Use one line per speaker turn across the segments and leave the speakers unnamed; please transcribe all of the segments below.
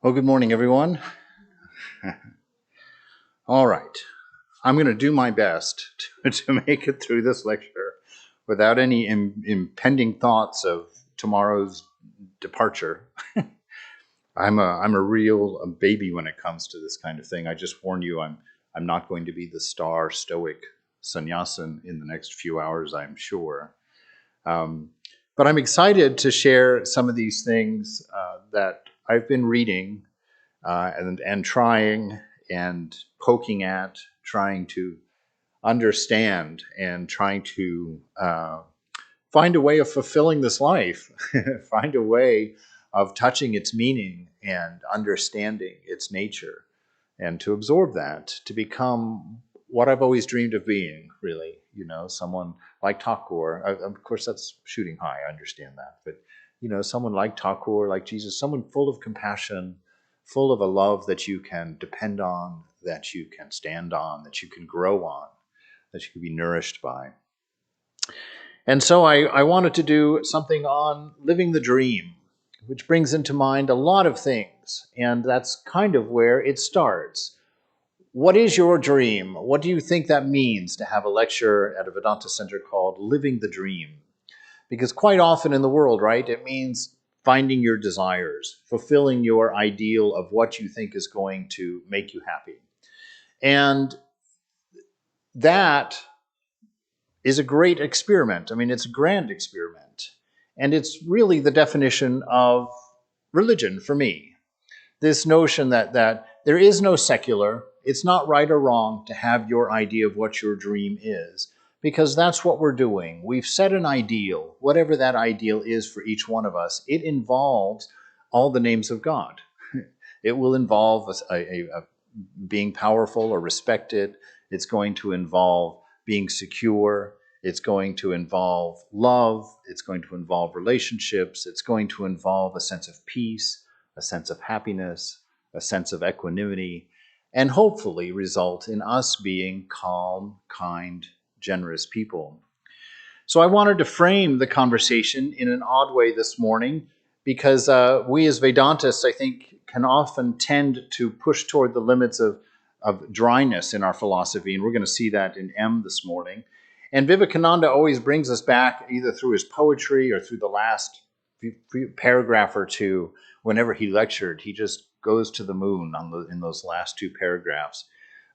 Well, good morning, everyone. All right. I'm going to do my best to make it through this lecture without any impending thoughts of tomorrow's departure. I'm a real baby when it comes to this kind of thing. I just warn you, I'm not going to be the star stoic sannyasin in the next few hours, I'm sure. But I'm excited to share some of these things that I've been reading and trying and poking at, trying to understand and trying to find a way of fulfilling this life, find a way of touching its meaning and understanding its nature, and to absorb that, to become what I've always dreamed of being, really. You know, someone like Thakur. Of course, that's shooting high, I understand that. But, you know, someone like Thakur, like Jesus, someone full of compassion, full of a love that you can depend on, that you can stand on, that you can grow on, that you can be nourished by. And so I wanted to do something on living the dream, which brings into mind a lot of things. And that's kind of where it starts. What is your dream? What do you think that means to have a lecture at a Vedanta center called Living the Dream? Because quite often in the world, right, it means finding your desires, fulfilling your ideal of what you think is going to make you happy. And that is a great experiment. I mean, it's a grand experiment. And it's really the definition of religion for me. This notion that there is no secular, it's not right or wrong to have your idea of what your dream is, because that's what we're doing. We've set an ideal, whatever that ideal is for each one of us. It involves all the names of God. It will involve a being powerful or respected. It's going to involve being secure. It's going to involve love. It's going to involve relationships. It's going to involve a sense of peace, a sense of happiness, a sense of equanimity, and hopefully result in us being calm, kind, generous people. So I wanted to frame the conversation in an odd way this morning because we as Vedantists, I think, can often tend to push toward the limits of dryness in our philosophy, and we're going to see that in M this morning. And Vivekananda always brings us back either through his poetry or through the last paragraph or two. Whenever he lectured, he just goes to the moon in those last two paragraphs.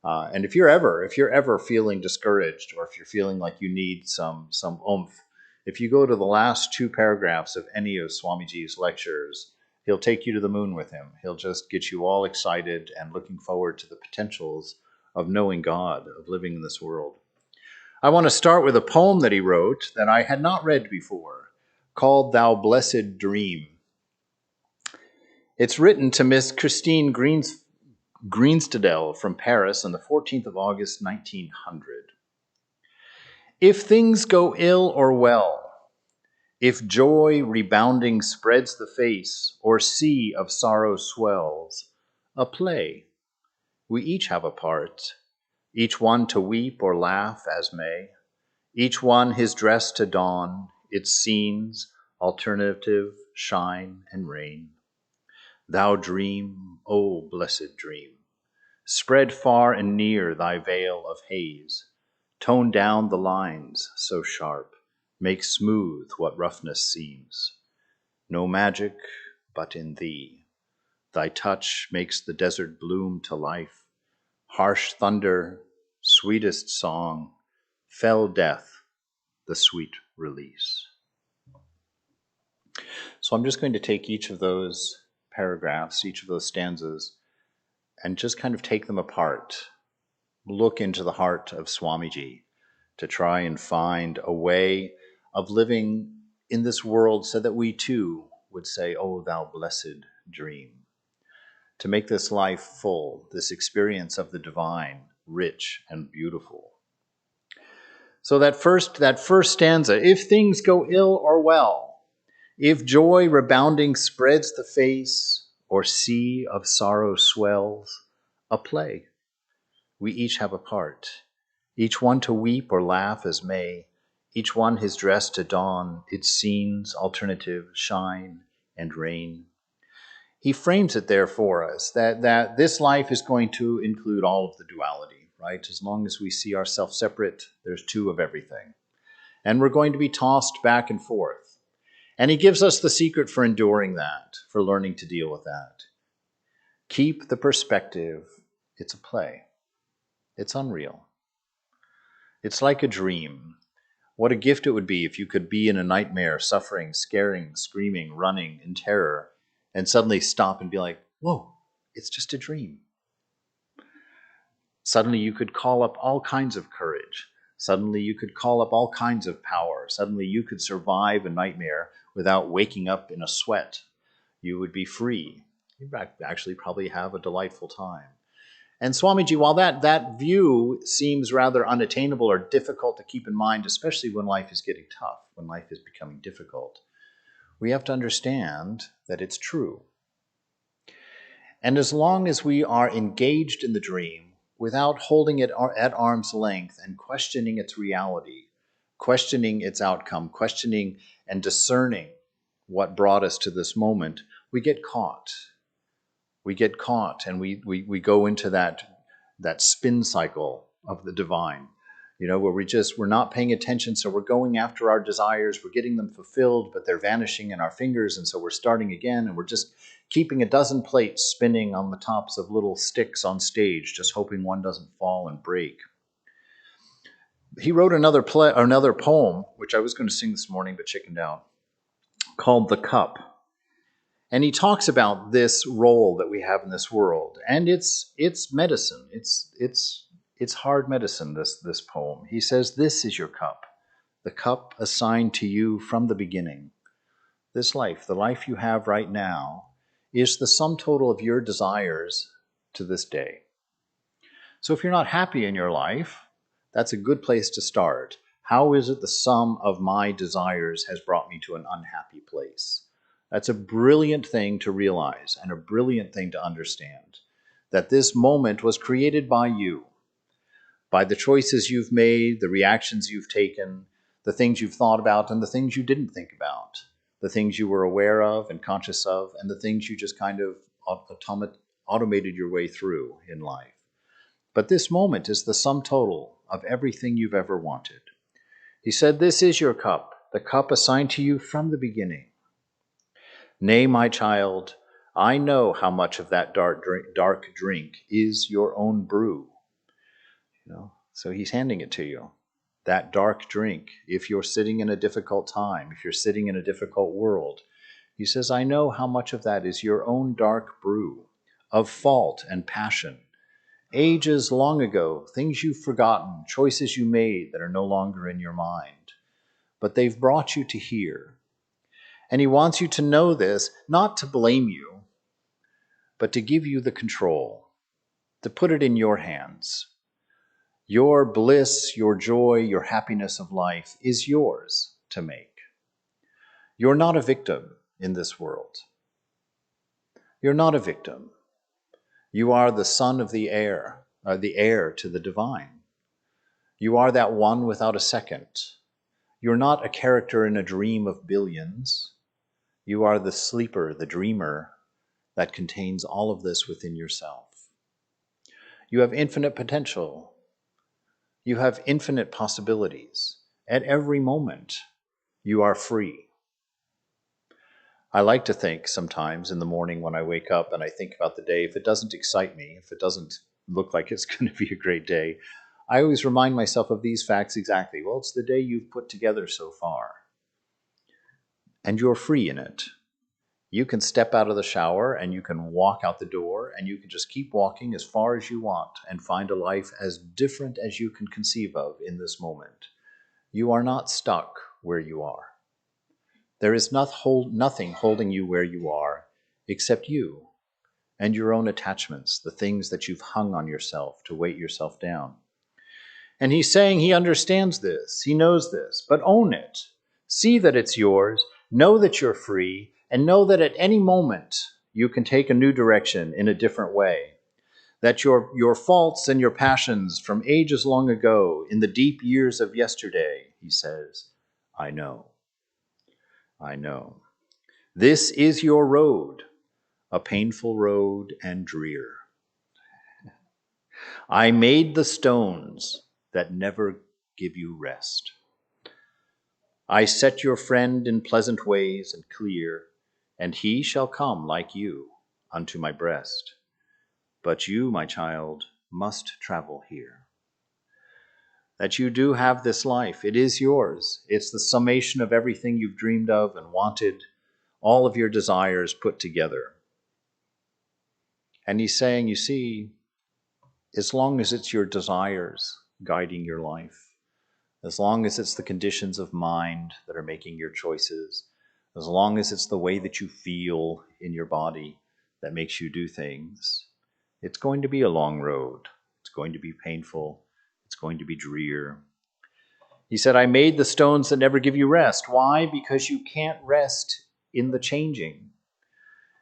And if you're ever feeling discouraged, or if you're feeling like you need some oomph, if you go to the last two paragraphs of any of Swamiji's lectures, he'll take you to the moon with him. He'll just get you all excited and looking forward to the potentials of knowing God, of living in this world. I want to start with a poem that he wrote that I had not read before, called Thou Blessed Dream. It's written to Miss Christine Greenstadel from Paris on the 14th of August, 1900. If things go ill or well, if joy rebounding spreads the face, or sea of sorrow swells, a play. We each have a part, each one to weep or laugh as may, each one his dress to don, its scenes, alternative, shine and rain. Thou dream, O blessed dream, spread far and near thy veil of haze, tone down the lines so sharp, make smooth what roughness seems. No magic but in thee. Thy touch makes the desert bloom to life, harsh thunder, sweetest song, fell death, the sweet release. So I'm just going to take each of those paragraphs, each of those stanzas, and just kind of take them apart, look into the heart of Swamiji to try and find a way of living in this world so that we too would say, "Oh, thou blessed dream." To make this life full, this experience of the divine, rich and beautiful. So that first stanza, if things go ill or well, if joy rebounding spreads the face, or sea of sorrow swells, a play. We each have a part, each one to weep or laugh as may, each one his dress to don, its scenes, alternative, shine and rain. he frames it there for us, that this life is going to include all of the duality, right? As long as we see ourselves separate, there's two of everything. And we're going to be tossed back and forth. And he gives us the secret for enduring that, for learning to deal with that. Keep the perspective. It's a play. It's unreal. It's like a dream. What a gift it would be if you could be in a nightmare, suffering, scaring, screaming, running in terror, and suddenly stop and be like, whoa, it's just a dream. Suddenly you could call up all kinds of courage. Suddenly you could call up all kinds of power. Suddenly you could survive a nightmare without waking up in a sweat. You would be free. You'd actually probably have a delightful time. And Swamiji, while that view seems rather unattainable or difficult to keep in mind, especially when life is getting tough, when life is becoming difficult, we have to understand that it's true. And as long as we are engaged in the dream, without holding it at arm's length and questioning its reality, questioning its outcome, questioning and discerning what brought us to this moment, we get caught. We get caught and we go into that spin cycle of the divine, where we're not paying attention. So we're going after our desires, we're getting them fulfilled, but they're vanishing in our fingers. And so we're starting again and we're just keeping a dozen plates spinning on the tops of little sticks on stage, just hoping one doesn't fall and break. He wrote another poem, which I was going to sing this morning, but chickened out, called The Cup. And he talks about this role that we have in this world, and it's medicine. It's hard medicine, this poem. He says, "This is your cup, the cup assigned to you from the beginning. This life, the life you have right now, is the sum total of your desires to this day." So if you're not happy in your life, that's a good place to start. How is it the sum of my desires has brought me to an unhappy place? That's a brilliant thing to realize and a brilliant thing to understand, that this moment was created by you, by the choices you've made, the reactions you've taken, the things you've thought about and the things you didn't think about, the things you were aware of and conscious of, and the things you just kind of automated your way through in life. But this moment is the sum total of everything you've ever wanted. He said, "This is your cup, the cup assigned to you from the beginning. Nay, my child, I know how much of that dark drink is your own brew." So he's handing it to you. That dark drink, if you're sitting in a difficult time, if you're sitting in a difficult world, he says, I know how much of that is your own dark brew of fault and passion. Ages long ago, things you've forgotten, choices you made that are no longer in your mind. But they've brought you to here. And he wants you to know this, not to blame you, but to give you the control, to put it in your hands. Your bliss, your joy, your happiness of life is yours to make. You're not a victim in this world. You're not a victim. You are the son of the heir to the divine. You are that one without a second. You're not a character in a dream of billions. You are the sleeper, the dreamer that contains all of this within yourself. You have infinite potential. You have infinite possibilities. At every moment, you are free. I like to think sometimes in the morning when I wake up and I think about the day, if it doesn't excite me, if it doesn't look like it's going to be a great day, I always remind myself of these facts exactly. Well, it's the day you've put together so far. And you're free in it. You can step out of the shower and you can walk out the door and you can just keep walking as far as you want and find a life as different as you can conceive of in this moment. You are not stuck where you are. There is nothing holding you where you are except you and your own attachments, the things that you've hung on yourself to weight yourself down. And he's saying he understands this, he knows this, but own it. See that it's yours, know that you're free, and know that at any moment you can take a new direction in a different way. That your faults and your passions from ages long ago, in the deep years of yesterday, he says, I know. I know. This is your road. a painful road and drear. I made the stones that never give you rest. I set your friend in pleasant ways and clear, and he shall come like you unto my breast. But you, my child, must travel here. That you do have this life. It is yours. It's the summation of everything you've dreamed of and wanted, all of your desires put together. And he's saying, you see, as long as it's your desires guiding your life, as long as it's the conditions of mind that are making your choices, as long as it's the way that you feel in your body that makes you do things, it's going to be a long road. It's going to be painful. It's going to be drear. He said, I made the stones that never give you rest. Why? Because you can't rest in the changing.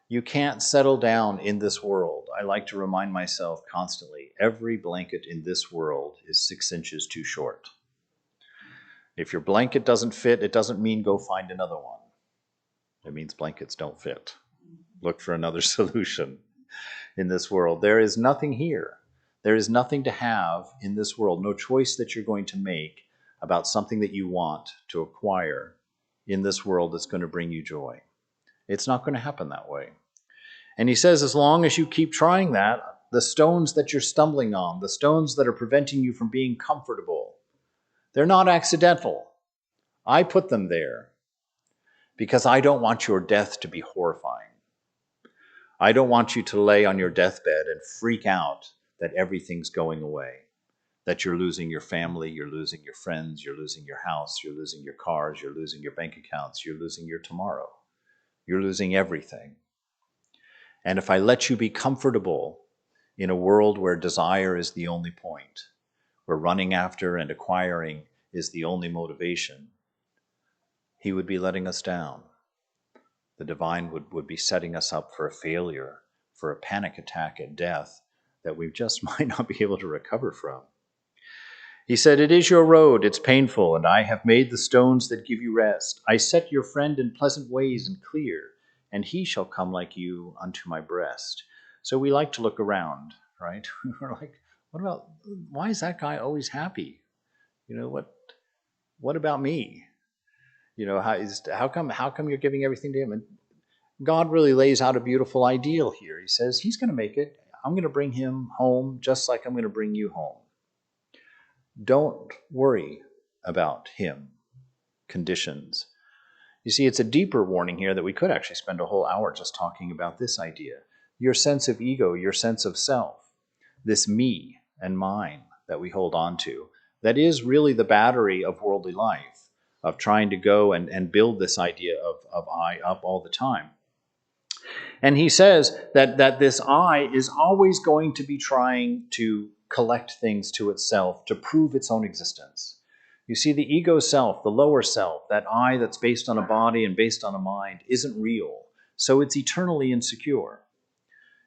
You can't settle down in this world. I like to remind myself constantly, every blanket in this world is 6 inches too short. If your blanket doesn't fit, it doesn't mean go find another one. It means blankets don't fit. Look for another solution in this world. There is nothing here. There is nothing to have in this world, no choice that you're going to make about something that you want to acquire in this world that's going to bring you joy. It's not going to happen that way. And he says, as long as you keep trying that, the stones that you're stumbling on, the stones that are preventing you from being comfortable, they're not accidental. I put them there because I don't want your death to be horrifying. I don't want you to lay on your deathbed and freak out that everything's going away, that you're losing your family, you're losing your friends, you're losing your house, you're losing your cars, you're losing your bank accounts, you're losing your tomorrow. You're losing everything. And if I let you be comfortable in a world where desire is the only point, where running after and acquiring is the only motivation, he would be letting us down. The divine would be setting us up for a failure, for a panic attack at death that we just might not be able to recover from. He said, it is your road, it's painful, and I have made the stones that give you rest. I set your friend in pleasant ways and clear, and he shall come like you unto my breast. So we like to look around, right? We're like, why is that guy always happy? What about me? How come you're giving everything to him? And God really lays out a beautiful ideal here. He says, he's going to make it. I'm going to bring him home just like I'm going to bring you home. Don't worry about him, conditions. You see, it's a deeper warning here that we could actually spend a whole hour just talking about this idea. Your sense of ego, your sense of self, this me and mine that we hold on to, that is really the battery of worldly life, of trying to go and build this idea of I up all the time. And he says that this I is always going to be trying to collect things to itself to prove its own existence. You see, the ego self, the lower self, that I that's based on a body and based on a mind, isn't real. So it's eternally insecure.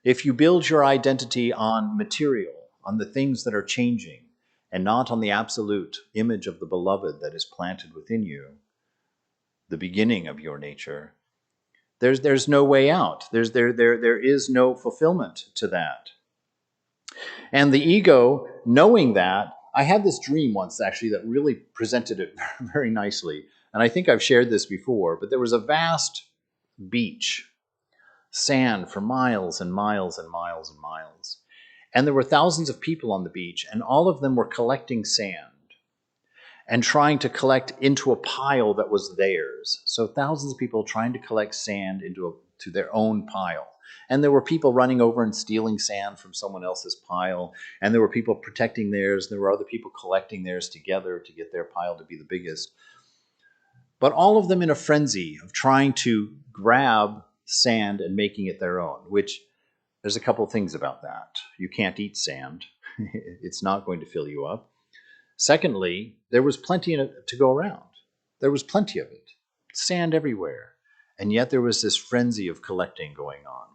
If you build your identity on material, on the things that are changing, and not on the absolute image of the beloved that is planted within you, the beginning of your nature, there's no way out. There is no fulfillment to that. And the ego, knowing that, I had this dream once actually that really presented it very nicely. And I think I've shared this before, but there was a vast beach, sand for miles and miles and miles and miles. And there were thousands of people on the beach, and all of them were collecting sand and trying to collect into a pile that was theirs. So thousands of people trying to collect sand to their own pile. And there were people running over and stealing sand from someone else's pile. And there were people protecting theirs. And there were other people collecting theirs together to get their pile to be the biggest. But all of them in a frenzy of trying to grab sand and making it their own, which there's a couple of things about that. You can't eat sand. It's not going to fill you up. Secondly, there was plenty to go around. There was plenty of it. Sand everywhere. And yet there was this frenzy of collecting going on.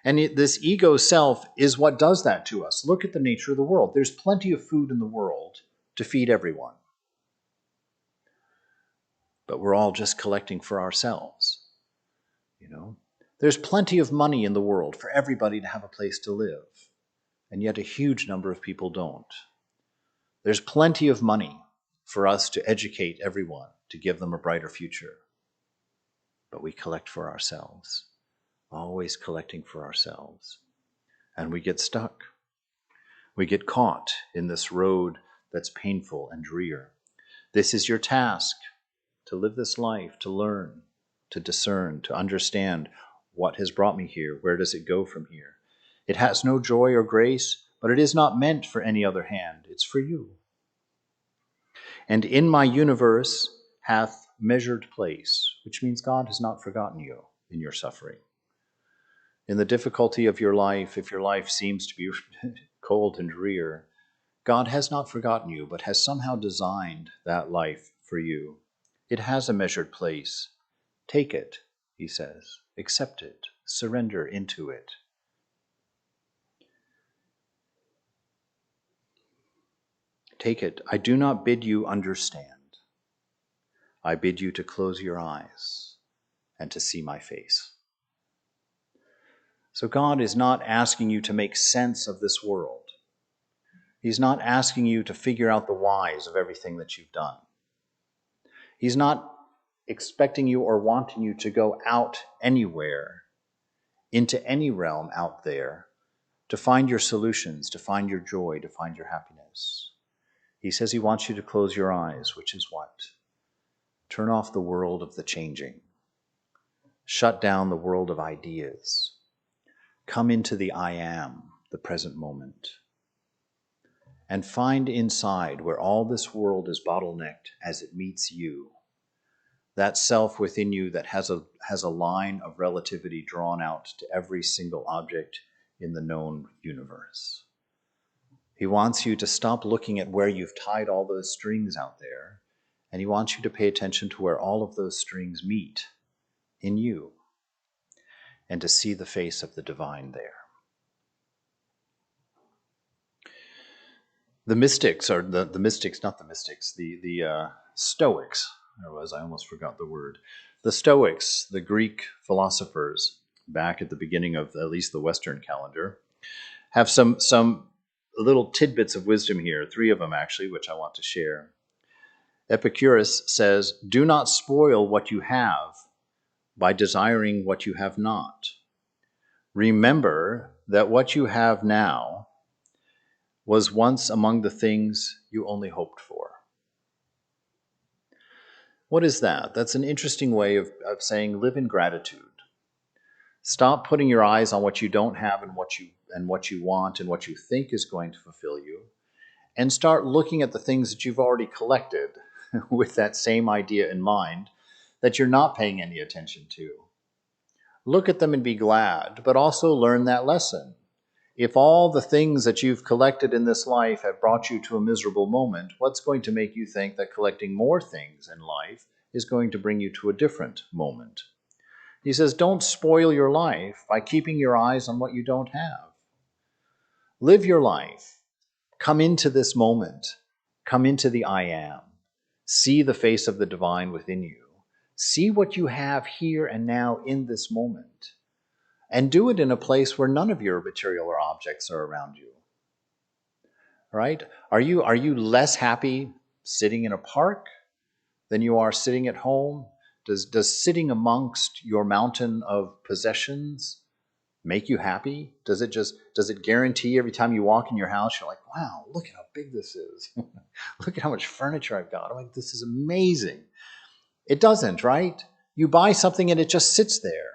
And this ego self is what does that to us. Look at the nature of the world. There's plenty of food in the world to feed everyone. But we're all just collecting for ourselves. There's plenty of money in the world for everybody to have a place to live, and yet a huge number of people don't. There's plenty of money for us to educate everyone, to give them a brighter future. But we collect for ourselves, always collecting for ourselves. And we get stuck. We get caught in this road that's painful and drear. This is your task, to live this life, to learn, to discern, to understand what has brought me here, where does it go from here. It has no joy or grace, but it is not meant for any other hand. It's for you. And in my universe hath measured place, which means God has not forgotten you in your suffering. In the difficulty of your life, if your life seems to be cold and drear, God has not forgotten you, but has somehow designed that life for you. It has a measured place. Take it, he says. Accept it. Surrender into it. Take it. I do not bid you understand. I bid you to close your eyes and to see my face. So God is not asking you to make sense of this world. He's not asking you to figure out the whys of everything that you've done. He's not expecting you or wanting you to go out anywhere, into any realm out there, to find your solutions, to find your joy, to find your happiness. He says he wants you to close your eyes, which is what? Turn off the world of the changing. Shut down the world of ideas. Come into the I am, the present moment. And find inside, where all this world is bottlenecked as it meets you, that self within you that has a line of relativity drawn out to every single object in the known universe. He wants you to stop looking at where you've tied all those strings out there, and he wants you to pay attention to where all of those strings meet in you, and to see the face of the divine there. The mystics are the mystics, not the mystics, the Stoics. I almost forgot the word. The Stoics, the Greek philosophers, back at the beginning of at least the Western calendar, have some little tidbits of wisdom here, 3 of them actually, which I want to share. Epicurus says, "Do not spoil what you have by desiring what you have not. Remember that what you have now was once among the things you only hoped for." What is that? That's an interesting way of saying live in gratitude. Stop putting your eyes on what you don't have and what you want and what you think is going to fulfill you, and start looking at the things that you've already collected with that same idea in mind that you're not paying any attention to. Look at them and be glad, but also learn that lesson. If all the things that you've collected in this life have brought you to a miserable moment, what's going to make you think that collecting more things in life is going to bring you to a different moment? He says, don't spoil your life by keeping your eyes on what you don't have. Live your life. Come into this moment. Come into the I am. See the face of the divine within you. See what you have here and now in this moment. And do it in a place where none of your material or objects are around you. Right? Are you less happy sitting in a park than you are sitting at home? Does sitting amongst your mountain of possessions make you happy? Does it guarantee every time you walk in your house, you're like, wow, look at how big this is. Look at how much furniture I've got. I'm like, this is amazing. It doesn't, right? You buy something and it just sits there.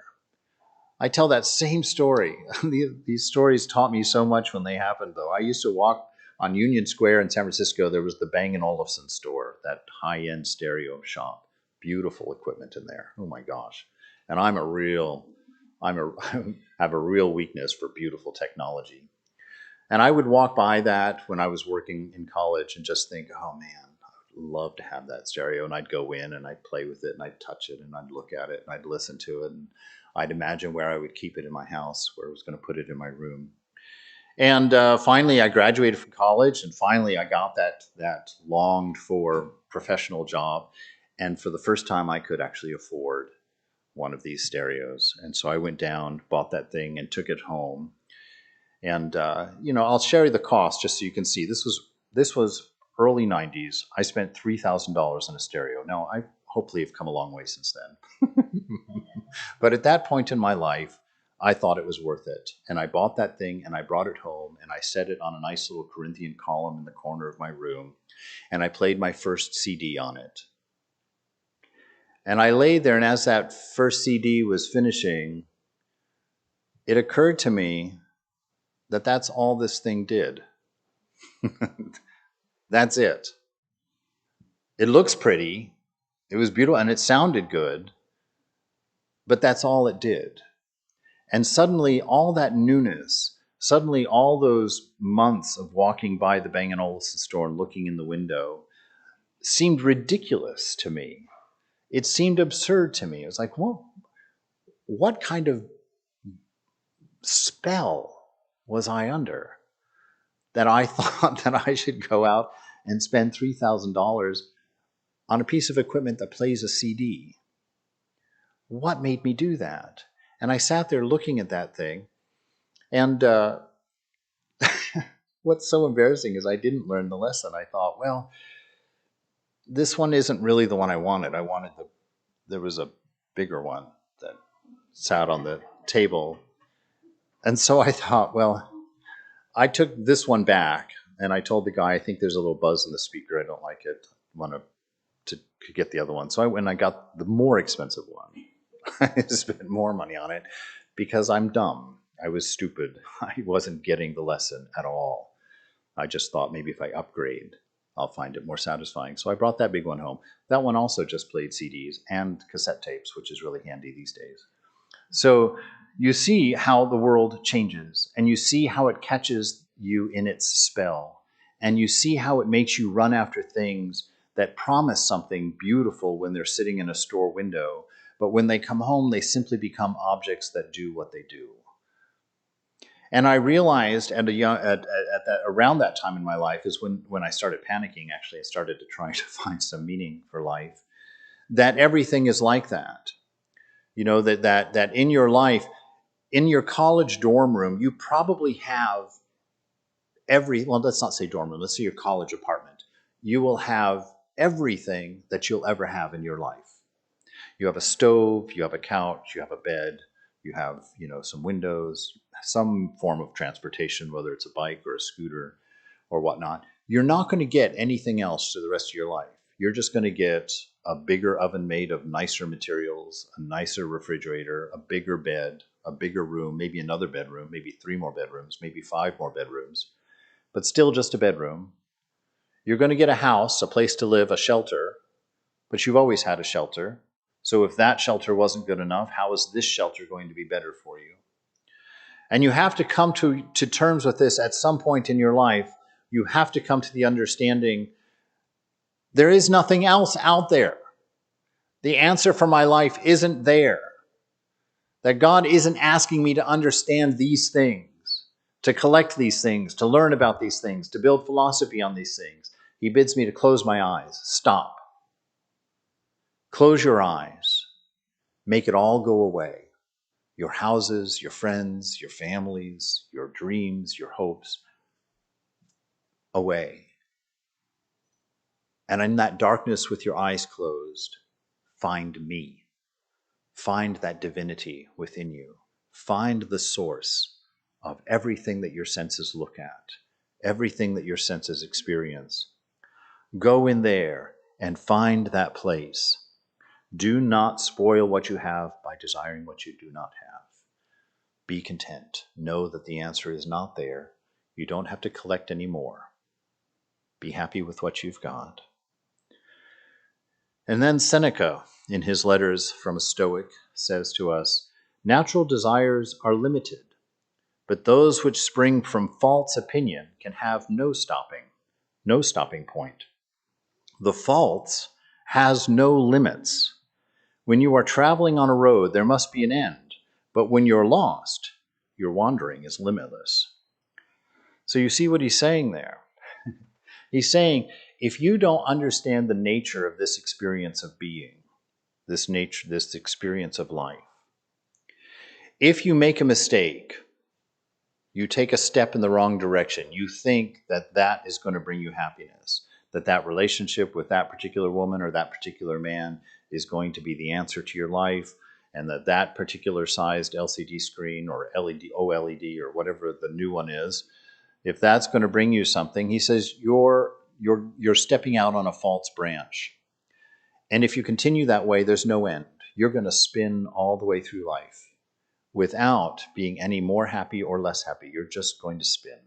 I tell that same story. These stories taught me so much when they happened, though. I used to walk on Union Square in San Francisco. There was the Bang & Olufsen store, that high-end stereo shop. Beautiful equipment in there. Oh my gosh. And I have a real weakness for beautiful technology. And I would walk by that when I was working in college and just think, oh man, I would love to have that stereo. And I'd go in and I'd play with it and I'd touch it and I'd look at it and I'd listen to it. And I'd imagine where I would keep it in my house, where I was going to put it in my room. And finally, I graduated from college, and finally I got that longed for professional job. And for the first time, I could actually afford one of these stereos. And so I went down, bought that thing, and took it home. And I'll share the cost just so you can see. This was early '90s. I spent $3,000 on a stereo. Now I hopefully have come a long way since then. But at that point in my life, I thought it was worth it. And I bought that thing and I brought it home and I set it on a nice little Corinthian column in the corner of my room. And I played my first CD on it. And I lay there, and as that first CD was finishing, it occurred to me that that's all this thing did. That's it. It looks pretty, it was beautiful, and it sounded good, but that's all it did. And suddenly, all that newness, suddenly all those months of walking by the Bang & Olufsen store and looking in the window seemed ridiculous to me. It seemed absurd to me. It was like, well, what kind of spell was I under that I thought that I should go out and spend $3,000 on a piece of equipment that plays a CD? What made me do that? And I sat there looking at that thing, and what's so embarrassing is I didn't learn the lesson. I thought, well, this one isn't really the one I wanted. There was a bigger one that sat on the table. And so I thought, well, I took this one back and I told the guy, I think there's a little buzz in the speaker. I don't like it. I want to get the other one. So I went and I got the more expensive one. I spent more money on it because I'm dumb. I was stupid. I wasn't getting the lesson at all. I just thought maybe if I upgrade, I'll find it more satisfying. So I brought that big one home. That one also just played CDs and cassette tapes, which is really handy these days. So you see how the world changes, and you see how it catches you in its spell, and you see how it makes you run after things that promise something beautiful when they're sitting in a store window, but when they come home, they simply become objects that do what they do. And I realized around that time in my life is when I started panicking. Actually, I started to try to find some meaning for life, that everything is like that. You know, that in your life, in your college dorm room, you probably have well, let's not say dorm room, let's say your college apartment. You will have everything that you'll ever have in your life. You have a stove, you have a couch, you have a bed, you have, some windows, some form of transportation, whether it's a bike or a scooter or whatnot. You're not going to get anything else for the rest of your life. You're just going to get a bigger oven made of nicer materials, a nicer refrigerator, a bigger bed, a bigger room, maybe another bedroom, maybe 3 more bedrooms, maybe 5 more bedrooms, but still just a bedroom. You're going to get a house, a place to live, a shelter, but you've always had a shelter. So if that shelter wasn't good enough, how is this shelter going to be better for you? And you have to come to terms with this at some point in your life. You have to come to the understanding there is nothing else out there. The answer for my life isn't there. That God isn't asking me to understand these things, to collect these things, to learn about these things, to build philosophy on these things. He bids me to close my eyes. Stop. Close your eyes. Make it all go away. Your houses, your friends, your families, your dreams, your hopes, away. And in that darkness with your eyes closed, find me. Find that divinity within you. Find the source of everything that your senses look at, everything that your senses experience. Go in there and find that place. Do not spoil what you have by desiring what you do not have. Be content. Know that the answer is not there. You don't have to collect any more. Be happy with what you've got. And then Seneca, in his Letters from a Stoic, says to us, natural desires are limited, but those which spring from false opinion can have no stopping point. The false has no limits. When you are traveling on a road, there must be an end, but when you're lost, your wandering is limitless. So you see what he's saying there. He's saying, if you don't understand the nature of this experience of being, this nature, this experience of life. If you make a mistake, you take a step in the wrong direction, you think that that is going to bring you happiness, that that relationship with that particular woman or that particular man is going to be the answer to your life, and that that particular sized LCD screen or LED, OLED or whatever the new one is, if that's going to bring you something, he says you're stepping out on a false branch. And if you continue that way, there's no end. You're going to spin all the way through life without being any more happy or less happy. You're just going to spin.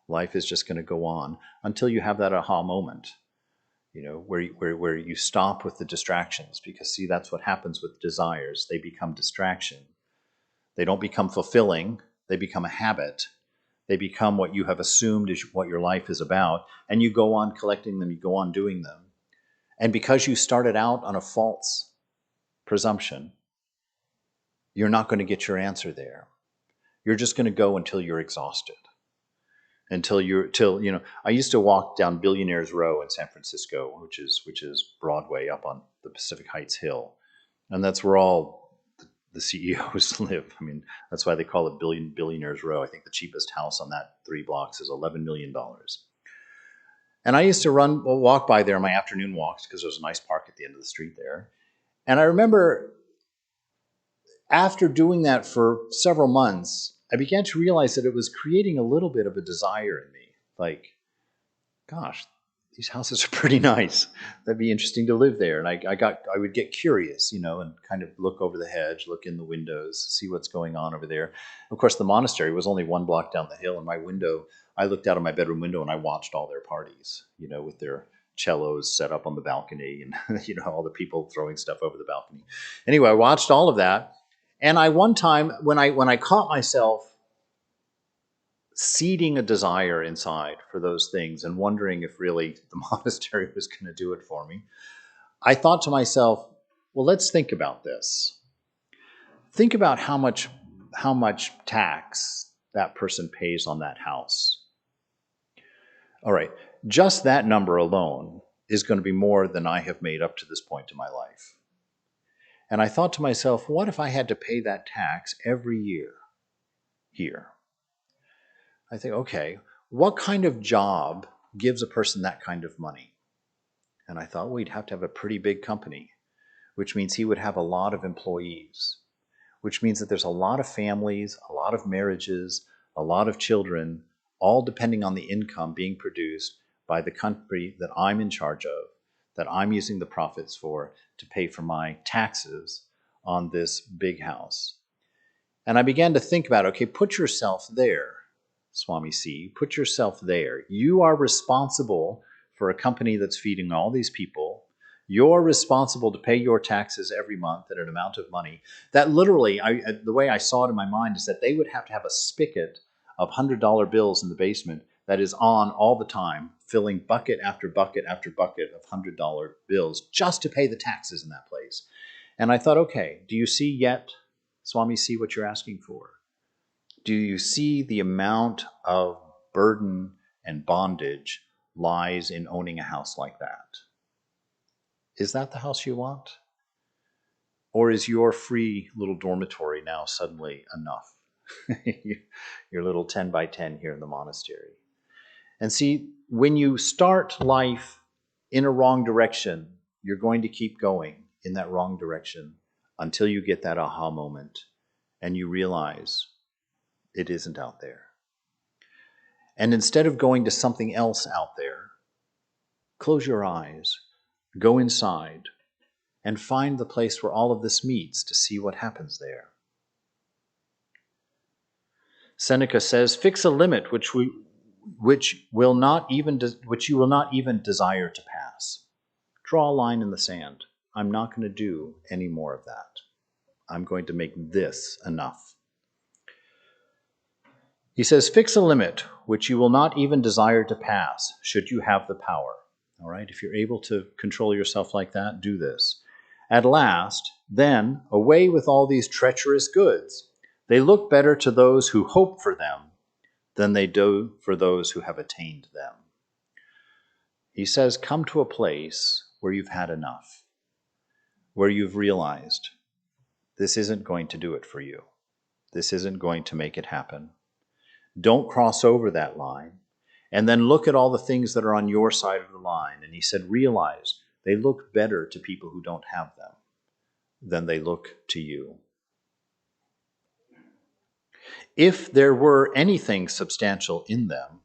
Life is just going to go on until you have that aha moment, where you stop with the distractions. Because, see, that's what happens with desires. They become distraction. They don't become fulfilling. They become a habit. They become what you have assumed is what your life is about. And you go on collecting them. You go on doing them. And because you started out on a false presumption, you're not going to get your answer there. You're just going to go until you're exhausted. I used to walk down Billionaires Row in San Francisco, which is Broadway up on the Pacific Heights Hill. And that's where all the CEOs live. I mean, that's why they call it Billionaires Row. I think the cheapest house on that 3 blocks is $11 million. And I used to walk by there on my afternoon walks because there's a nice park at the end of the street there. And I remember after doing that for several months, I began to realize that it was creating a little bit of a desire in me. Like, gosh, these houses are pretty nice. That'd be interesting to live there. And I would get curious, and kind of look over the hedge, look in the windows, see what's going on over there. Of course, the monastery was only 1 block down the hill, and I looked out of my bedroom window and I watched all their parties, with their cellos set up on the balcony and, all the people throwing stuff over the balcony. Anyway, I watched all of that. And one time, when I caught myself seeding a desire inside for those things and wondering if really the monastery was going to do it for me, I thought to myself, well, let's think about this. Think about how much tax that person pays on that house. All right, just that number alone is going to be more than I have made up to this point in my life. And I thought to myself, what if I had to pay that tax every year here? I think, okay, what kind of job gives a person that kind of money? And I thought, well, he'd have to have a pretty big company, which means he would have a lot of employees, which means that there's a lot of families, a lot of marriages, a lot of children, all depending on the income being produced by the country that I'm in charge of, that I'm using the profits for to pay for my taxes on this big house. And I began to think about, okay, put yourself there, Swami C. Put yourself there. You are responsible for a company that's feeding all these people. You're responsible to pay your taxes every month at an amount of money that literally, the way I saw it in my mind is that they would have to have a spigot of $100 bills in the basement that is on all the time, filling bucket after bucket after bucket of $100 bills just to pay the taxes in that place. And I thought, okay, do you see yet, Swami, see what you're asking for? Do you see the amount of burden and bondage lies in owning a house like that? Is that the house you want? Or is your free little dormitory now suddenly enough? Your little 10 by 10 here in the monastery. And see, when you start life in a wrong direction, you're going to keep going in that wrong direction until you get that aha moment and you realize it isn't out there. And instead of going to something else out there, close your eyes, go inside, and find the place where all of this meets to see what happens there. Seneca says, fix a limit which you will not even desire to pass. Draw a line in the sand. I'm not going to do any more of that. I'm going to make this enough. He says, fix a limit which you will not even desire to pass, should you have the power. All right, if you're able to control yourself like that, do this. At last, then, away with all these treacherous goods. They look better to those who hope for them than they do for those who have attained them. He says, come to a place where you've had enough, where you've realized this isn't going to do it for you. This isn't going to make it happen. Don't cross over that line. And then look at all the things that are on your side of the line. And he said, realize they look better to people who don't have them than they look to you. If there were anything substantial in them,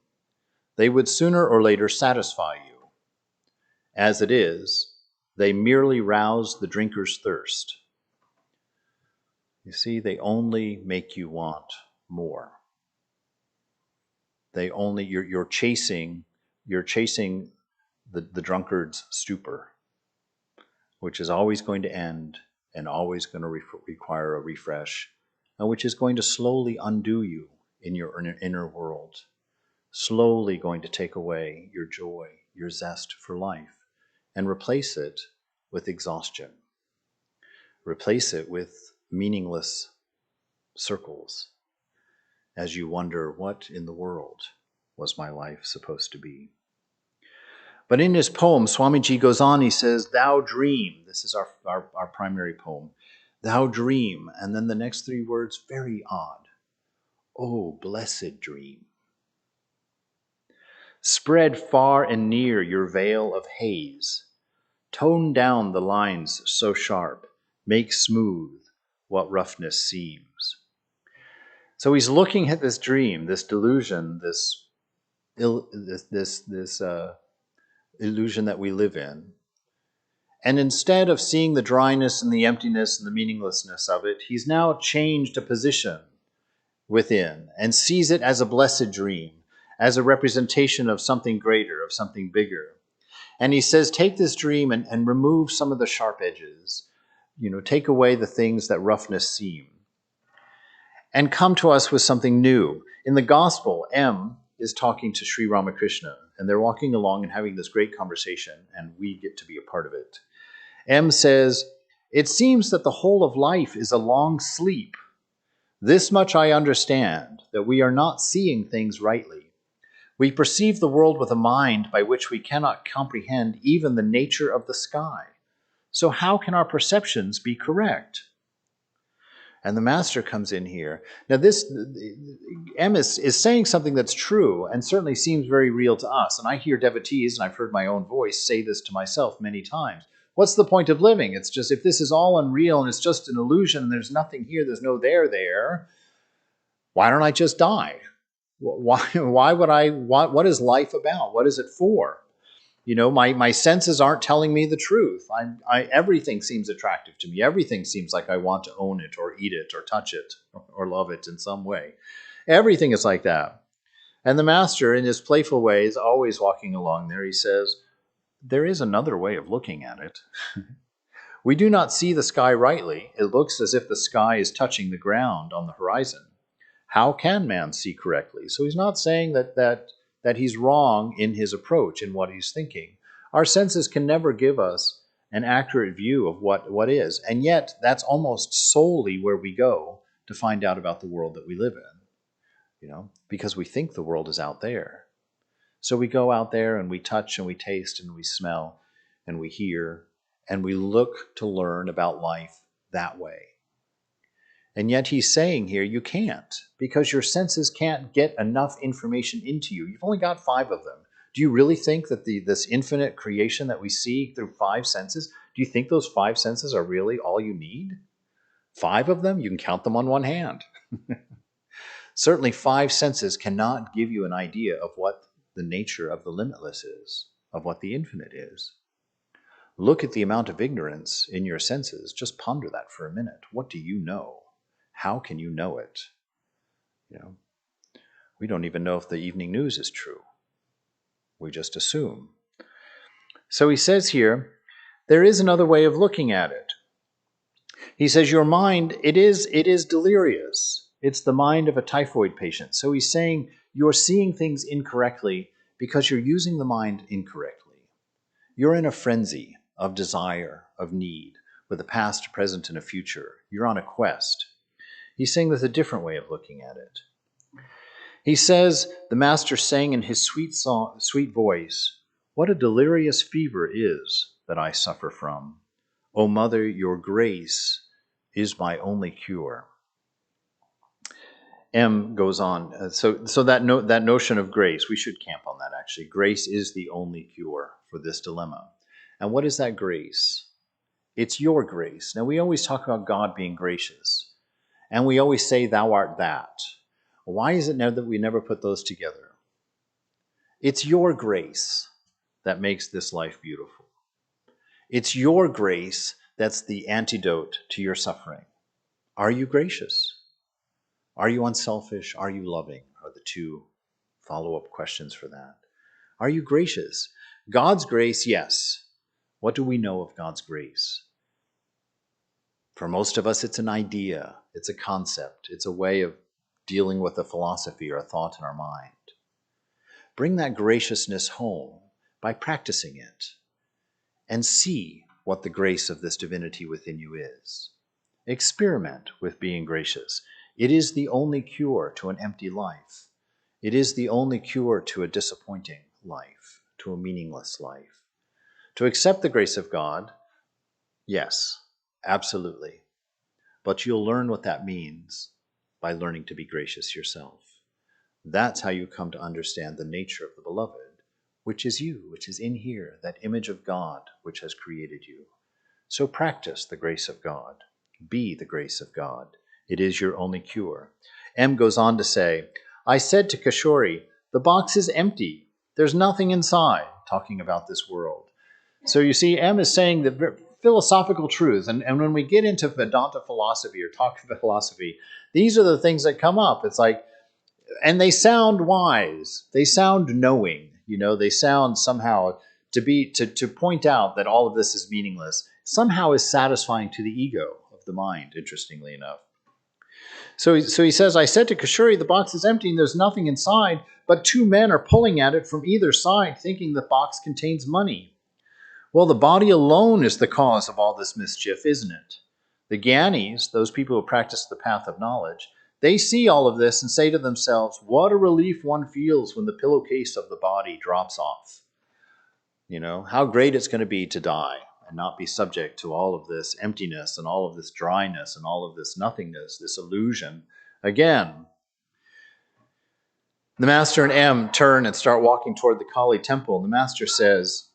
they would sooner or later satisfy you. As it is, they merely rouse the drinker's thirst. You see, they only make you want more. You're chasing the drunkard's stupor, which is always going to end and always going to require a refresh, and which is going to slowly undo you in your inner world, slowly going to take away your joy, your zest for life, and replace it with exhaustion. Replace it with meaningless circles as you wonder, what in the world was my life supposed to be? But in his poem, Swamiji goes on, he says, thou dream. This is our primary poem. Thou dream. And then the next three words, very odd. Oh, blessed dream. Spread far and near your veil of haze. Tone down the lines so sharp. Make smooth what roughness seems. So he's looking at this dream, this delusion, this illusion that we live in. And instead of seeing the dryness and the emptiness and the meaninglessness of it, he's now changed a position within and sees it as a blessed dream, as a representation of something greater, of something bigger. And he says, take this dream and remove some of the sharp edges, take away the things that roughness seem, and come to us with something new. In the gospel, M is talking to Sri Ramakrishna, and they're walking along and having this great conversation, and we get to be a part of it. M says, it seems that the whole of life is a long sleep. This much I understand, that we are not seeing things rightly. We perceive the world with a mind by which we cannot comprehend even the nature of the sky. So how can our perceptions be correct? And the master comes in here. Now this, M is saying something that's true and certainly seems very real to us. And I hear devotees, and I've heard my own voice say this to myself many times. What's the point of living? It's just, if this is all unreal and it's just an illusion and there's nothing here, there's no there, why don't I just die? Why would I, what is life about? What is it for? My senses aren't telling me the truth. Everything seems attractive to me. Everything seems like I want to own it or eat it or touch it or love it in some way. Everything is like that. And the master, in his playful way, is always walking along there. He says, there is another way of looking at it. We do not see the sky rightly. It looks as if the sky is touching the ground on the horizon. How can man see correctly? So he's not saying that he's wrong in his approach, in what he's thinking. Our senses can never give us an accurate view of what is. And yet, that's almost solely where we go to find out about the world that we live in, because we think the world is out there. So we go out there and we touch and we taste and we smell and we hear and we look to learn about life that way. And yet he's saying here, you can't, because your senses can't get enough information into you. You've only got 5 of them. Do you really think that this infinite creation that we see through 5 senses, do you think those 5 senses are really all you need? 5 of them? You can count them on one hand. Certainly 5 senses cannot give you an idea of what the nature of the limitless is, of what the infinite is. Look at the amount of ignorance in your senses. Just ponder that for a minute. What do you know? How can you know it? We don't even know if the evening news is true. We just assume. So he says here, there is another way of looking at it. He says your mind, it is delirious. It's the mind of a typhoid patient. So he's saying you're seeing things incorrectly because you're using the mind incorrectly. You're in a frenzy of desire, of need, with a past, a present, and a future. You're on a quest. He's saying there's a different way of looking at it. He says, the master sang in his sweet voice, what a delirious fever is that I suffer from. O Mother, your grace is my only cure. M goes on. So that notion of grace, we should camp on that actually. Grace is the only cure for this dilemma. And what is that grace? It's your grace. Now, we always talk about God being gracious, and we always say, thou art that. Why is it now that we never put those together? It's your grace that makes this life beautiful. It's your grace that's the antidote to your suffering. Are you gracious? Are you unselfish? Are you loving? Are the two follow-up questions for that. Are you gracious? God's grace, yes. What do we know of God's grace? For most of us, it's an idea, it's a concept, it's a way of dealing with a philosophy or a thought in our mind. Bring that graciousness home by practicing it and see what the grace of this divinity within you is. Experiment with being gracious. It is the only cure to an empty life. It is the only cure to a disappointing life, to a meaningless life. To accept the grace of God, yes, absolutely. But you'll learn what that means by learning to be gracious yourself. That's how you come to understand the nature of the beloved, which is you, which is in here, that image of God which has created you. So practice the grace of God. Be the grace of God. It is your only cure. M goes on to say, I said to Kishori, the box is empty. There's nothing inside, talking about this world. So you see, M is saying the philosophical truths. And when we get into Vedanta philosophy or talk about philosophy, these are the things that come up. It's like, and they sound wise. They sound knowing. They sound somehow to point out that all of this is meaningless, somehow is satisfying to the ego of the mind, interestingly enough. So he says, I said to Kishori, the box is empty and there's nothing inside, but two men are pulling at it from either side, thinking the box contains money. Well, the body alone is the cause of all this mischief, isn't it? The Gyanis, those people who practice the path of knowledge, they see all of this and say to themselves, what a relief one feels when the pillowcase of the body drops off. How great it's going to be to die and not be subject to all of this emptiness and all of this dryness and all of this nothingness, this illusion. Again, the Master and M turn and start walking toward the Kali temple. And the Master says,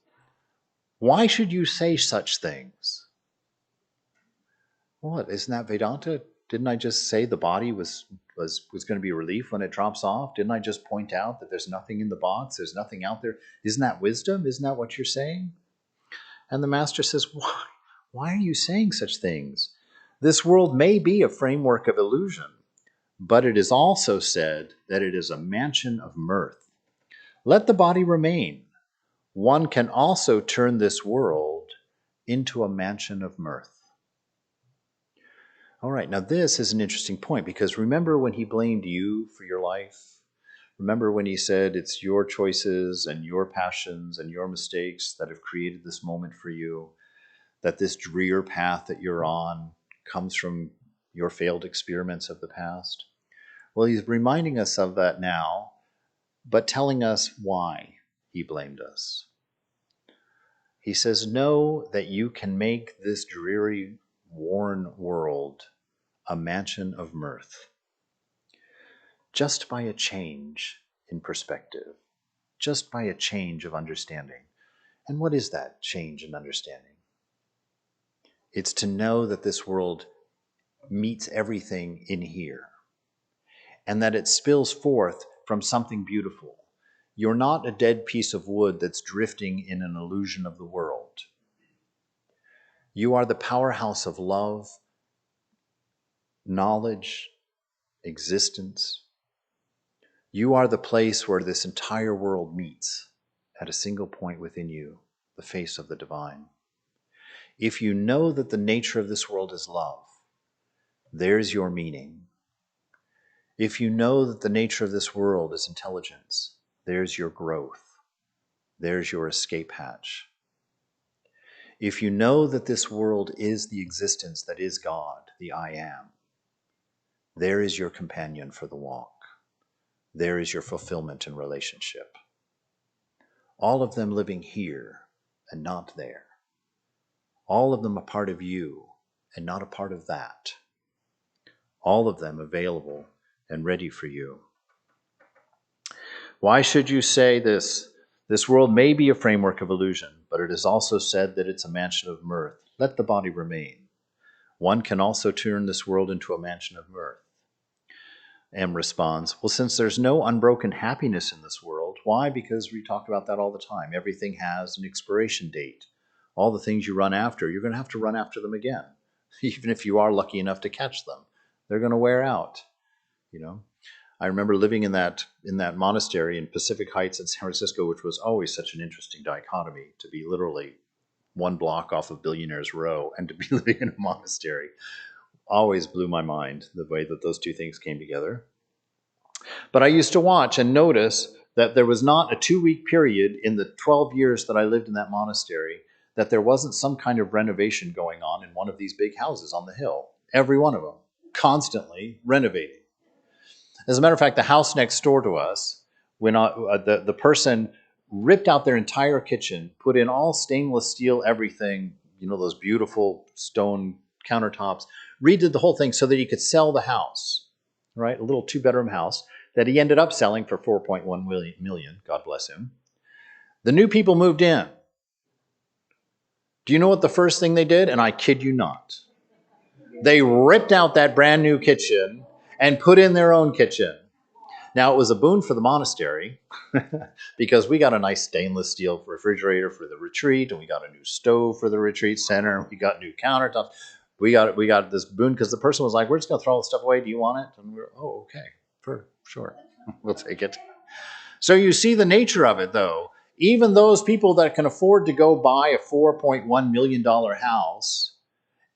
why should you say such things? What, isn't that Vedanta? Didn't I just say the body was going to be a relief when it drops off? Didn't I just point out that there's nothing in the box? There's nothing out there. Isn't that wisdom? Isn't that what you're saying? And the Master says, why are you saying such things? This world may be a framework of illusion, but it is also said that it is a mansion of mirth. Let the body remain. One can also turn this world into a mansion of mirth. All right, now this is an interesting point, because remember when he blamed you for your life? Remember when he said it's your choices and your passions and your mistakes that have created this moment for you, that this drear path that you're on comes from your failed experiments of the past? Well, he's reminding us of that now, but telling us why he blamed us. He says, know that you can make this dreary, worn world a mansion of mirth just by a change in perspective, just by a change of understanding. And what is that change in understanding? It's to know that this world meets everything in here, and that it spills forth from something beautiful. You're not a dead piece of wood that's drifting in an illusion of the world. You are the powerhouse of love, knowledge, existence. You are the place where this entire world meets at a single point within you, the face of the divine. If you know that the nature of this world is love, there's your meaning. If you know that the nature of this world is intelligence, there's your growth. There's your escape hatch. If you know that this world is the existence that is God, the I am, there is your companion for the walk. There is your fulfillment in relationship. All of them living here and not there. All of them a part of you and not a part of that. All of them available and ready for you. Why should you say this? This world may be a framework of illusion, but it is also said that it's a mansion of mirth. Let the body remain. One can also turn this world into a mansion of mirth. M responds, well, since there's no unbroken happiness in this world, why? Because we talk about that all the time. Everything has an expiration date. All the things you run after, you're going to have to run after them again. Even if you are lucky enough to catch them, they're going to wear out. I remember living in that monastery in Pacific Heights in San Francisco, which was always such an interesting dichotomy, to be literally one block off of Billionaire's Row and to be living in a monastery. Always blew my mind the way that those two things came together. But I used to watch and notice that there was not a 2-week period in the 12 years that I lived in that monastery that there wasn't some kind of renovation going on in one of these big houses on the hill. Every one of them, constantly renovating. As a matter of fact, the house next door to us, when the person ripped out their entire kitchen, put in all stainless steel everything, those beautiful stone countertops, redid the whole thing so that he could sell the house, right? A little 2-bedroom house that he ended up selling for $4.1 million, God bless him. The new people moved in. Do you know what the first thing they did? And I kid you not. They ripped out that brand new kitchen and put in their own kitchen. Now, it was a boon for the monastery because we got a nice stainless steel refrigerator for the retreat, and we got a new stove for the retreat center, and we got new countertops. We got this boon because the person was like, we're just going to throw all the stuff away. Do you want it? And we were, oh, okay, for sure. We'll take it. So you see the nature of it, though. Even those people that can afford to go buy a $4.1 million house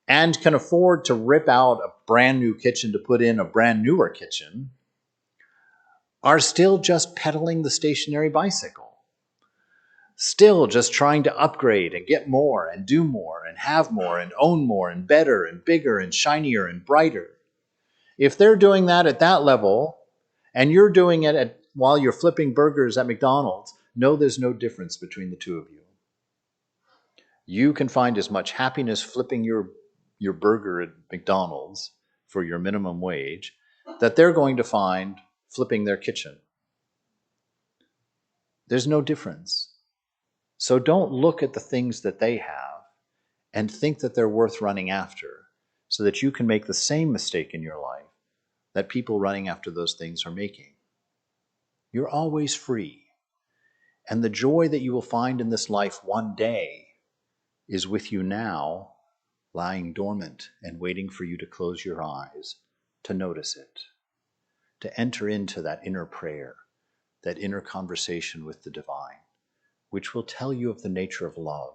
and can afford to rip out a brand new kitchen to put in a brand newer kitchen are still just pedaling the stationary bicycle. Still just trying to upgrade and get more and do more and have more and own more and better and bigger and shinier and brighter. If they're doing that at that level and you're doing it while you're flipping burgers at McDonald's, know there's no difference between the two of you. You can find as much happiness flipping your burger at McDonald's for your minimum wage that they're going to find flipping their kitchen. There's no difference. So don't look at the things that they have and think that they're worth running after so that you can make the same mistake in your life that people running after those things are making. You're always free. And the joy that you will find in this life one day is with you now, lying dormant and waiting for you to close your eyes, to notice it, to enter into that inner prayer, that inner conversation with the divine, which will tell you of the nature of love,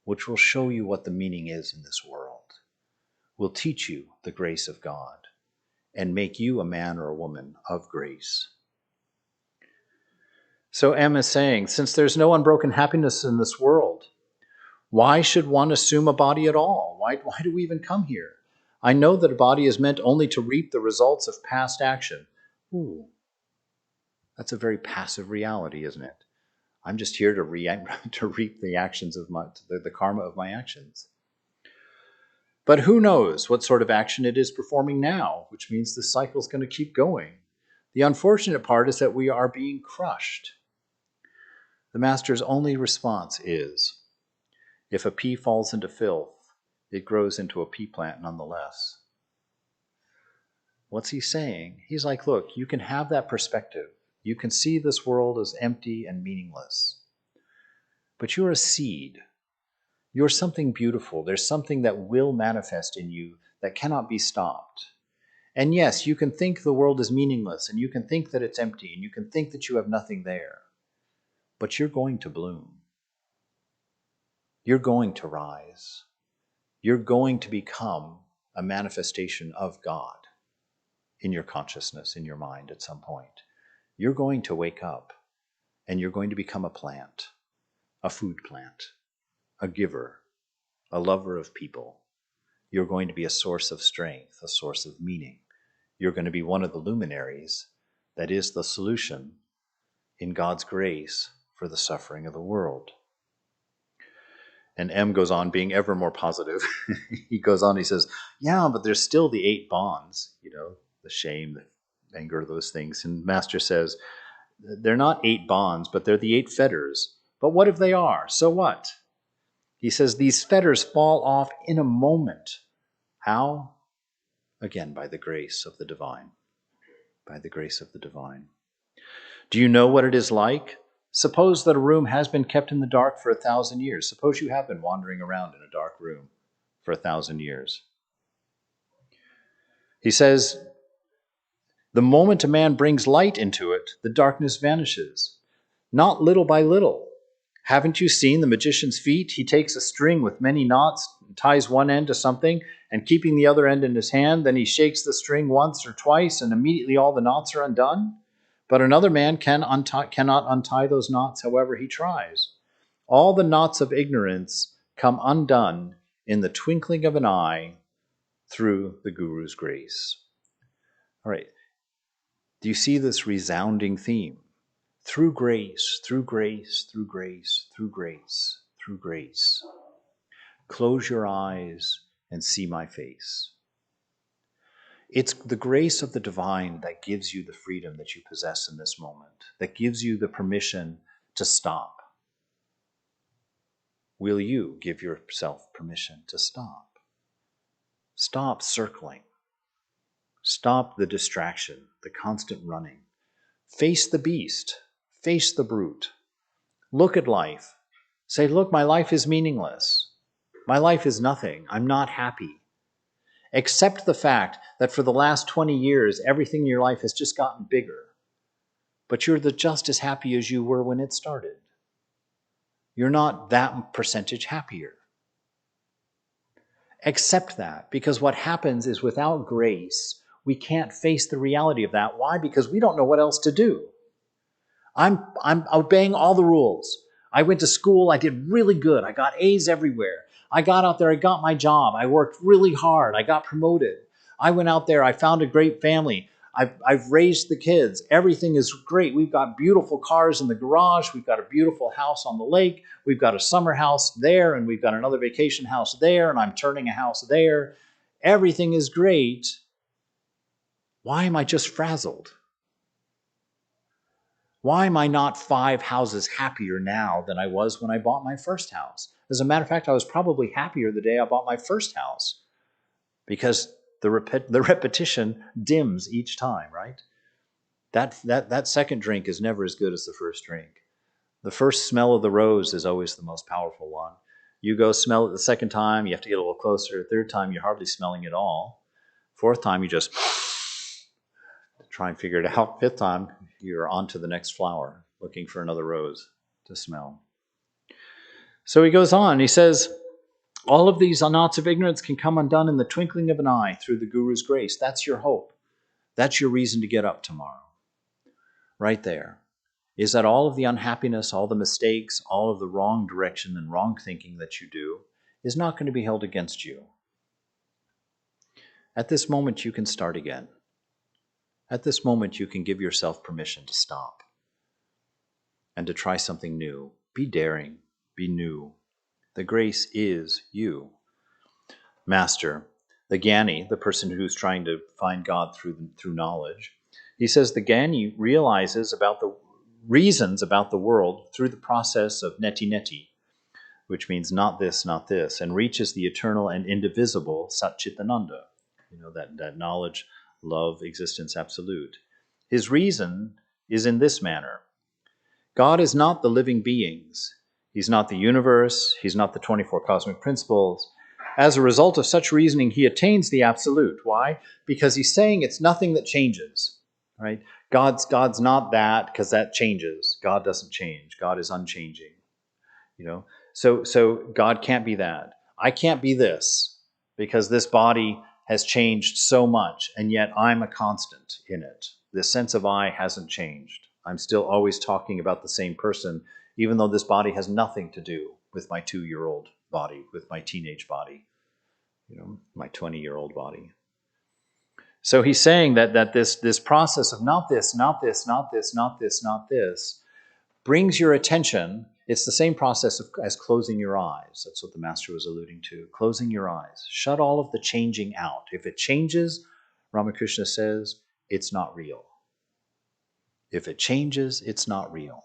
which will show you what the meaning is in this world, will teach you the grace of God, and make you a man or a woman of grace. So M is saying, since there's no unbroken happiness in this world, why should one assume a body at all? Why do we even come here? I know that a body is meant only to reap the results of past action. Ooh, that's a very passive reality, isn't it? I'm just here to reap the actions of the karma of my actions. But who knows what sort of action it is performing now, which means the cycle's going to keep going. The unfortunate part is that we are being crushed. The Master's only response is, if a pea falls into filth, it grows into a pea plant nonetheless. What's he saying? He's like, look, you can have that perspective. You can see this world as empty and meaningless. But you're a seed. You're something beautiful. There's something that will manifest in you that cannot be stopped. And yes, you can think the world is meaningless, and you can think that it's empty, and you can think that you have nothing there. But you're going to bloom. You're going to rise. You're going to become a manifestation of God in your consciousness, in your mind at some point. You're going to wake up, and you're going to become a plant, a food plant, a giver, a lover of people. You're going to be a source of strength, a source of meaning. You're going to be one of the luminaries that is the solution in God's grace for the suffering of the world. And M goes on being ever more positive. He goes on, he says, yeah, but there's still the 8 bonds, the shame, the anger, those things. And Master says, they're not 8 bonds, but they're the 8 fetters. But what if they are? So what? He says, these fetters fall off in a moment. How? Again, by the grace of the divine. By the grace of the divine. Do you know what it is like? Suppose that a room has been kept in the dark for 1,000 years. Suppose you have been wandering around in a dark room for 1,000 years. He says, the moment a man brings light into it, the darkness vanishes. Not little by little. Haven't you seen the magician's feat? He takes a string with many knots, ties one end to something, and keeping the other end in his hand, then he shakes the string once or twice, and immediately all the knots are undone. But another man cannot untie those knots however he tries. All the knots of ignorance come undone in the twinkling of an eye through the Guru's grace. All right. Do you see this resounding theme? Through grace, through grace, through grace, through grace, through grace. Close your eyes and see my face. It's the grace of the divine that gives you the freedom that you possess in this moment, that gives you the permission to stop. Will you give yourself permission to stop? Stop circling. Stop the distraction, the constant running. Face the beast. Face the brute. Look at life. Say, look, my life is meaningless. My life is nothing. I'm not happy. Accept the fact that for the last 20 years, everything in your life has just gotten bigger. But you're just as happy as you were when it started. You're not that percentage happier. Accept that, because what happens is without grace, we can't face the reality of that. Why? Because we don't know what else to do. I'm obeying all the rules. I went to school, I did really good. I got A's everywhere. I got out there, I got my job. I worked really hard. I got promoted. I went out there, I found a great family. I've raised the kids. Everything is great. We've got beautiful cars in the garage. We've got a beautiful house on the lake. We've got a summer house there, and we've got another vacation house there, and I'm turning a house there. Everything is great. Why am I just frazzled? Why am I not 5 houses happier now than I was when I bought my first house? As a matter of fact, I was probably happier the day I bought my first house because the repetition dims each time, right? That second drink is never as good as the first drink. The first smell of the rose is always the most powerful one. You go smell it the second time, you have to get a little closer. Third time, you're hardly smelling it all. Fourth time, you just try and figure it out. Fifth time, you're on to the next flower, looking for another rose to smell. So he goes on, he says, all of these knots of ignorance can come undone in the twinkling of an eye through the Guru's grace. That's your hope. That's your reason to get up tomorrow. Right there. Is that all of the unhappiness, all the mistakes, all of the wrong direction and wrong thinking that you do is not going to be held against you. At this moment, you can start again. At this moment, you can give yourself permission to stop and to try something new. Be daring. Be new. The grace is you. Master, the Gyani, the person who's trying to find God through knowledge, he says the Gyani realizes about the reasons about the world through the process of neti-neti, which means not this, and reaches the eternal and indivisible Satchitananda, that knowledge, love, existence absolute. His reason is in this manner. God is not the living beings. He's not the universe. He's not the 24 cosmic principles. As a result of such reasoning, he attains the absolute. Why? Because he's saying it's nothing that changes, right? God's not that because that changes. God doesn't change. God is unchanging. So God can't be that. I can't be this because this body has changed so much, and yet I'm a constant in it. The sense of I hasn't changed. I'm still always talking about the same person, even though this body has nothing to do with my 2-year-old body, with my teenage body, my 20-year-old body. So he's saying that this process of not this, not this, not this, not this, not this, brings your attention, it's the same process as closing your eyes. That's what the master was alluding to. Closing your eyes. Shut all of the changing out. If it changes, Ramakrishna says, it's not real. If it changes, it's not real.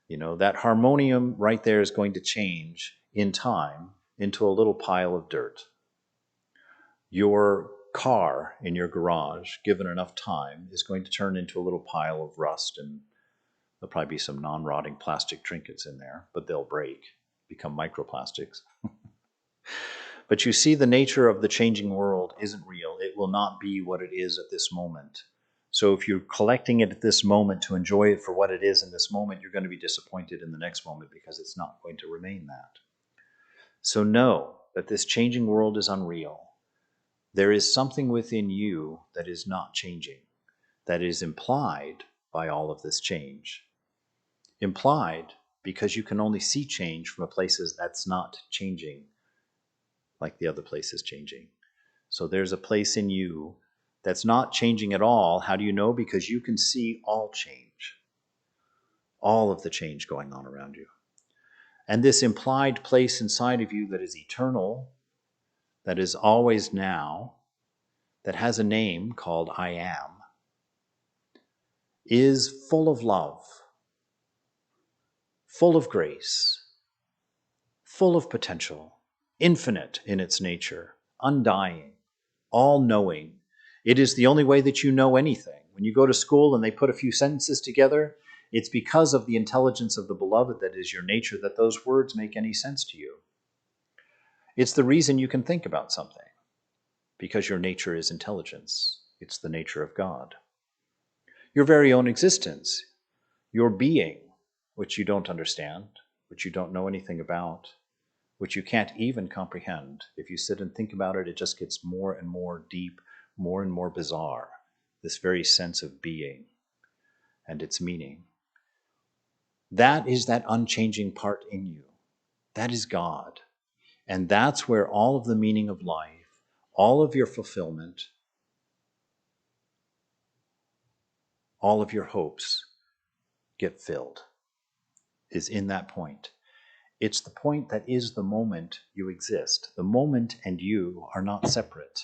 You know, that harmonium right there is going to change in time into a little pile of dirt. Your car in your garage, given enough time, is going to turn into a little pile of rust, and there'll probably be some non-rotting plastic trinkets in there, but they'll break, become microplastics. But you see, the nature of the changing world isn't real. It will not be what it is at this moment. So if you're collecting it at this moment to enjoy it for what it is in this moment, you're going to be disappointed in the next moment because it's not going to remain that. So know that this changing world is unreal. There is something within you that is not changing, that is implied by all of this change. Implied because you can only see change from a place that's not changing like the other place is changing. So there's a place in you that's not changing at all. How do you know? Because you can see all change, all of the change going on around you. And this implied place inside of you that is eternal, that is always now, that has a name called I am, is full of love, full of grace, full of potential, infinite in its nature, undying, all-knowing. It is the only way that you know anything. When you go to school and they put a few sentences together, it's because of the intelligence of the beloved that is your nature that those words make any sense to you. It's the reason you can think about something, because your nature is intelligence. It's the nature of God. Your very own existence, your being, which you don't understand, which you don't know anything about, which you can't even comprehend. If you sit and think about it, it just gets more and more deep, more and more bizarre, this very sense of being and its meaning. That is that unchanging part in you. That is God. And that's where all of the meaning of life, all of your fulfillment, all of your hopes get filled, is in that point. It's the point that is the moment you exist. The moment and you are not separate.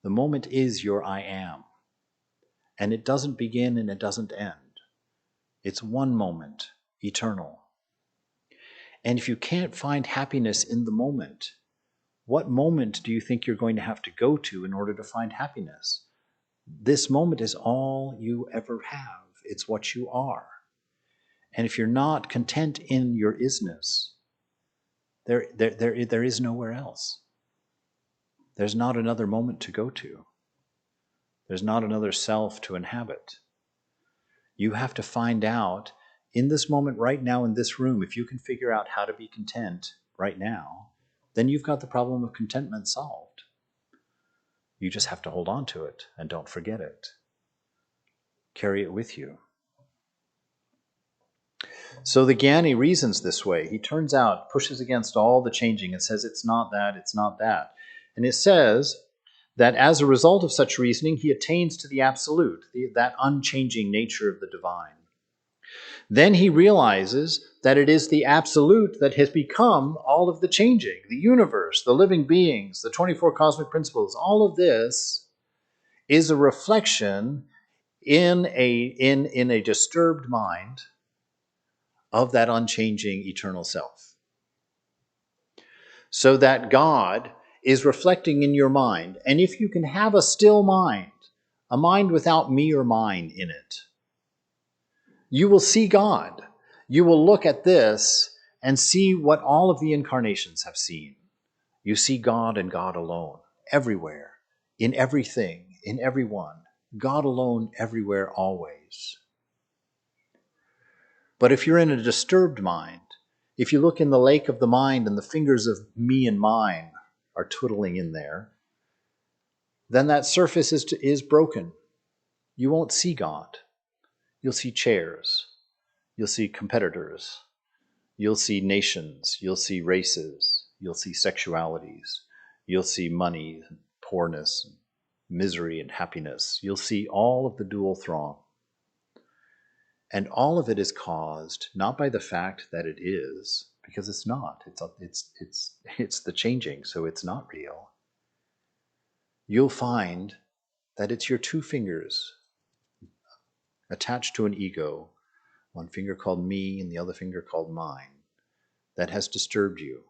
The moment is your I am. And it doesn't begin and it doesn't end. It's one moment, eternal. And if you can't find happiness in the moment, what moment do you think you're going to have to go to in order to find happiness? This moment is all you ever have. It's what you are. And if you're not content in your isness, there is nowhere else. There's not another moment to go to. There's not another self to inhabit. You have to find out in this moment right now in this room, if you can figure out how to be content right now, then you've got the problem of contentment solved. You just have to hold on to it and don't forget it. Carry it with you. So the Jnani reasons this way. He turns out, pushes against all the changing and says it's not that, it's not that. And it says that as a result of such reasoning, he attains to the absolute, that unchanging nature of the divine. Then he realizes that it is the absolute that has become all of the changing, the universe, the living beings, the 24 cosmic principles. All of this is a reflection in a disturbed mind of that unchanging eternal self. So that God is reflecting in your mind. And if you can have a still mind, a mind without me or mine in it, you will see God. You will look at this and see what all of the incarnations have seen. You see God and God alone, everywhere, in everything, in everyone. God alone, everywhere, always. But if you're in a disturbed mind, if you look in the lake of the mind and the fingers of me and mine are twiddling in there, then that surface is broken. You won't see God. You'll see chairs. You'll see competitors. You'll see nations. You'll see races. You'll see sexualities. You'll see money, poorness, misery, and happiness. You'll see all of the dual throng. And all of it is caused not by the fact that it is, because it's not. It's the changing, so it's not real. You'll find that it's your two fingers attached to an ego, one finger called me and the other finger called mine, that has disturbed you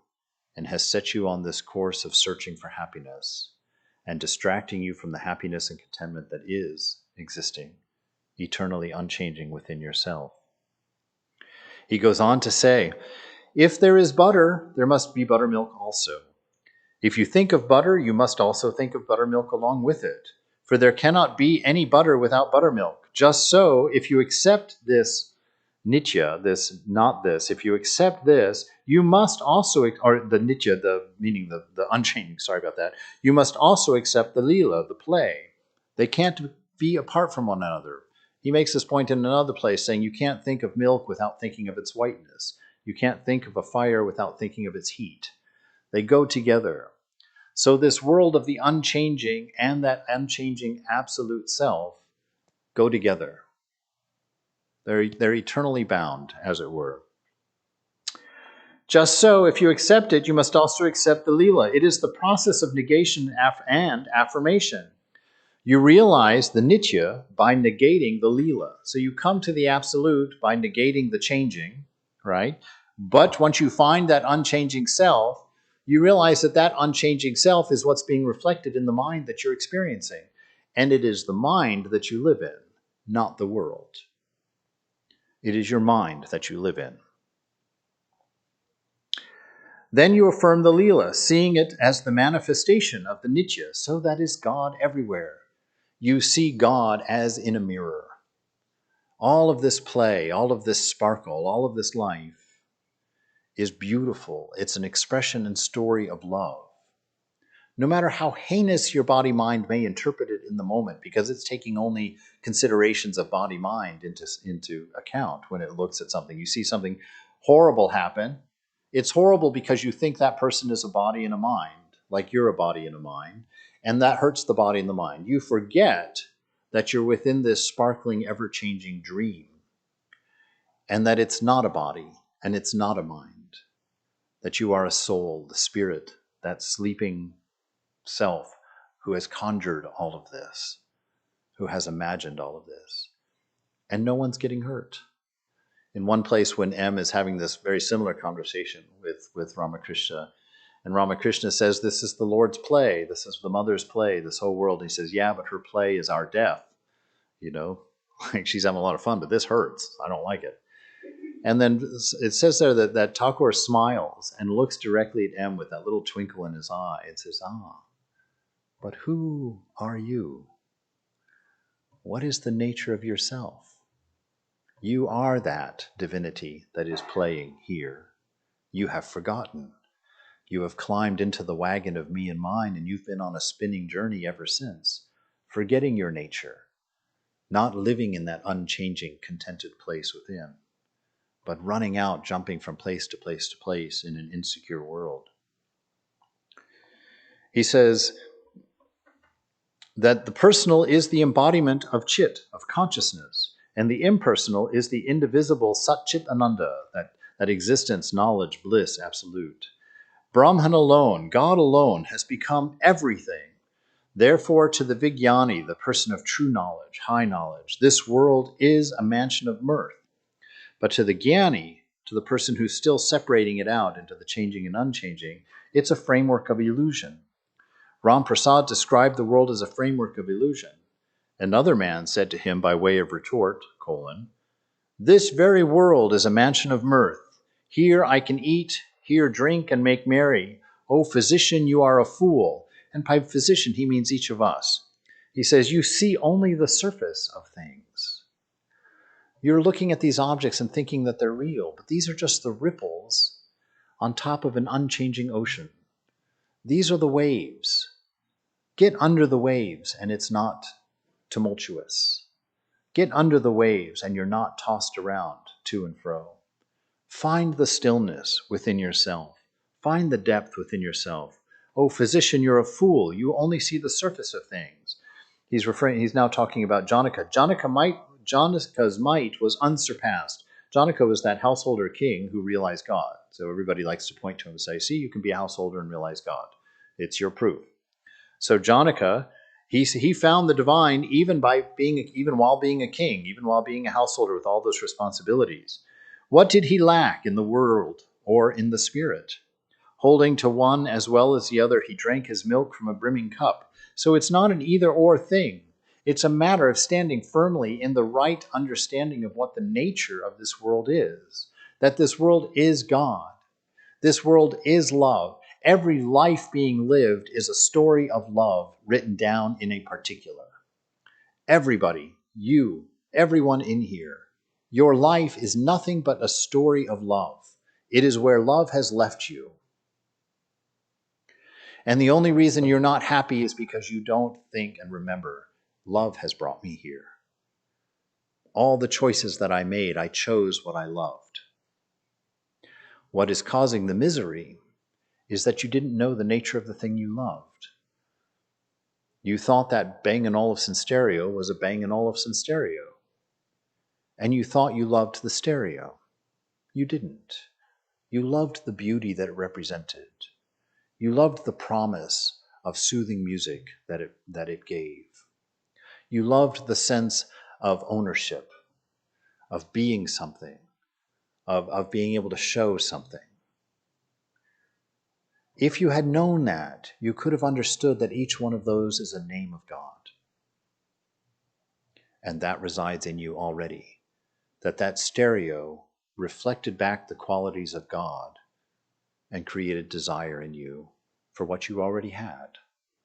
and has set you on this course of searching for happiness and distracting you from the happiness and contentment that is existing, eternally unchanging within yourself. He goes on to say, if there is butter, there must be buttermilk also. If you think of butter, you must also think of buttermilk along with it. For there cannot be any butter without buttermilk. Just so, if you accept this nitya, this not this, if you accept this, you must also, or the nitya, the meaning the unchanging, sorry about that, you must also accept the lila, the play. They can't be apart from one another. He makes this point in another place, saying you can't think of milk without thinking of its whiteness. You can't think of a fire without thinking of its heat. They go together. So this world of the unchanging and that unchanging absolute self go together. They're eternally bound, as it were. Just so, if you accept it, you must also accept the lila. It is the process of negation and affirmation. You realize the nitya by negating the lila. So you come to the absolute by negating the changing, right? But once you find that unchanging self, you realize that that unchanging self is what's being reflected in the mind that you're experiencing. And it is the mind that you live in, not the world. It is your mind that you live in. Then you affirm the lila, seeing it as the manifestation of the nitya. So that is God everywhere. You see God as in a mirror. All of this play, all of this sparkle, all of this life is beautiful. It's an expression and story of love. No matter how heinous your body-mind may interpret it in the moment, because it's taking only considerations of body-mind into account when it looks at something. You see something horrible happen. It's horrible because you think that person is a body and a mind, like you're a body and a mind. And that hurts the body and the mind. You forget that you're within this sparkling, ever-changing dream, and that it's not a body and it's not a mind, that you are a soul, the spirit, that sleeping self who has conjured all of this, who has imagined all of this, and no one's getting hurt. In one place when M is having this very similar conversation with Ramakrishna, and Ramakrishna says, this is the Lord's play. This is the mother's play, this whole world. And he says, yeah, but her play is our death. You know, like she's having a lot of fun, but this hurts. I don't like it. And then it says there that Thakur smiles and looks directly at M with that little twinkle in his eye and says, but who are you? What is the nature of yourself? You are that divinity that is playing here. You have forgotten. You have climbed into the wagon of me and mine, and you've been on a spinning journey ever since, forgetting your nature, not living in that unchanging, contented place within, but running out, jumping from place to place to place in an insecure world. He says that the personal is the embodiment of Chit, of consciousness, and the impersonal is the indivisible Sat Chit Ananda, that existence, knowledge, bliss, absolute. Brahman alone, God alone, has become everything. Therefore, to the Vijnani, the person of true knowledge, high knowledge, this world is a mansion of mirth. But to the Jnani, to the person who's still separating it out into the changing and unchanging, it's a framework of illusion. Ram Prasad described the world as a framework of illusion. Another man said to him by way of retort, this very world is a mansion of mirth. Here I can eat, here drink and make merry. O physician, you are a fool. And by physician, he means each of us. He says, you see only the surface of things. You're looking at these objects and thinking that they're real, but these are just the ripples on top of an unchanging ocean. These are the waves. Get under the waves and it's not tumultuous. Get under the waves and you're not tossed around to and fro. Find the stillness within yourself. Find the depth within yourself. Oh, physician, you're a fool. You only see the surface of things. He's now talking about Janaka. Janaka might Janaka's might was unsurpassed. Janaka was that householder king who realized God. So everybody likes to point to him and say, see, you can be a householder and realize God. It's your proof. So Janaka, he found the divine even while being a king, even while being a householder with all those responsibilities. What did he lack in the world or in the spirit? Holding to one as well as the other, he drank his milk from a brimming cup. So it's not an either-or thing. It's a matter of standing firmly in the right understanding of what the nature of this world is. That this world is God. This world is love. Every life being lived is a story of love written down in a particular. Everybody, you, everyone in here, your life is nothing but a story of love. It is where love has left you. And the only reason you're not happy is because you don't think and remember, love has brought me here. All the choices that I made, I chose what I loved. What is causing the misery is that you didn't know the nature of the thing you loved. You thought that Bang & Olufsen stereo was a Bang & Olufsen stereo. And you thought you loved the stereo. You didn't. You loved the beauty that it represented. You loved the promise of soothing music that it gave. You loved the sense of ownership, of being something, of being able to show something. If you had known that, you could have understood that each one of those is a name of God. And that resides in you already. That stereo reflected back the qualities of God and created desire in you for what you already had,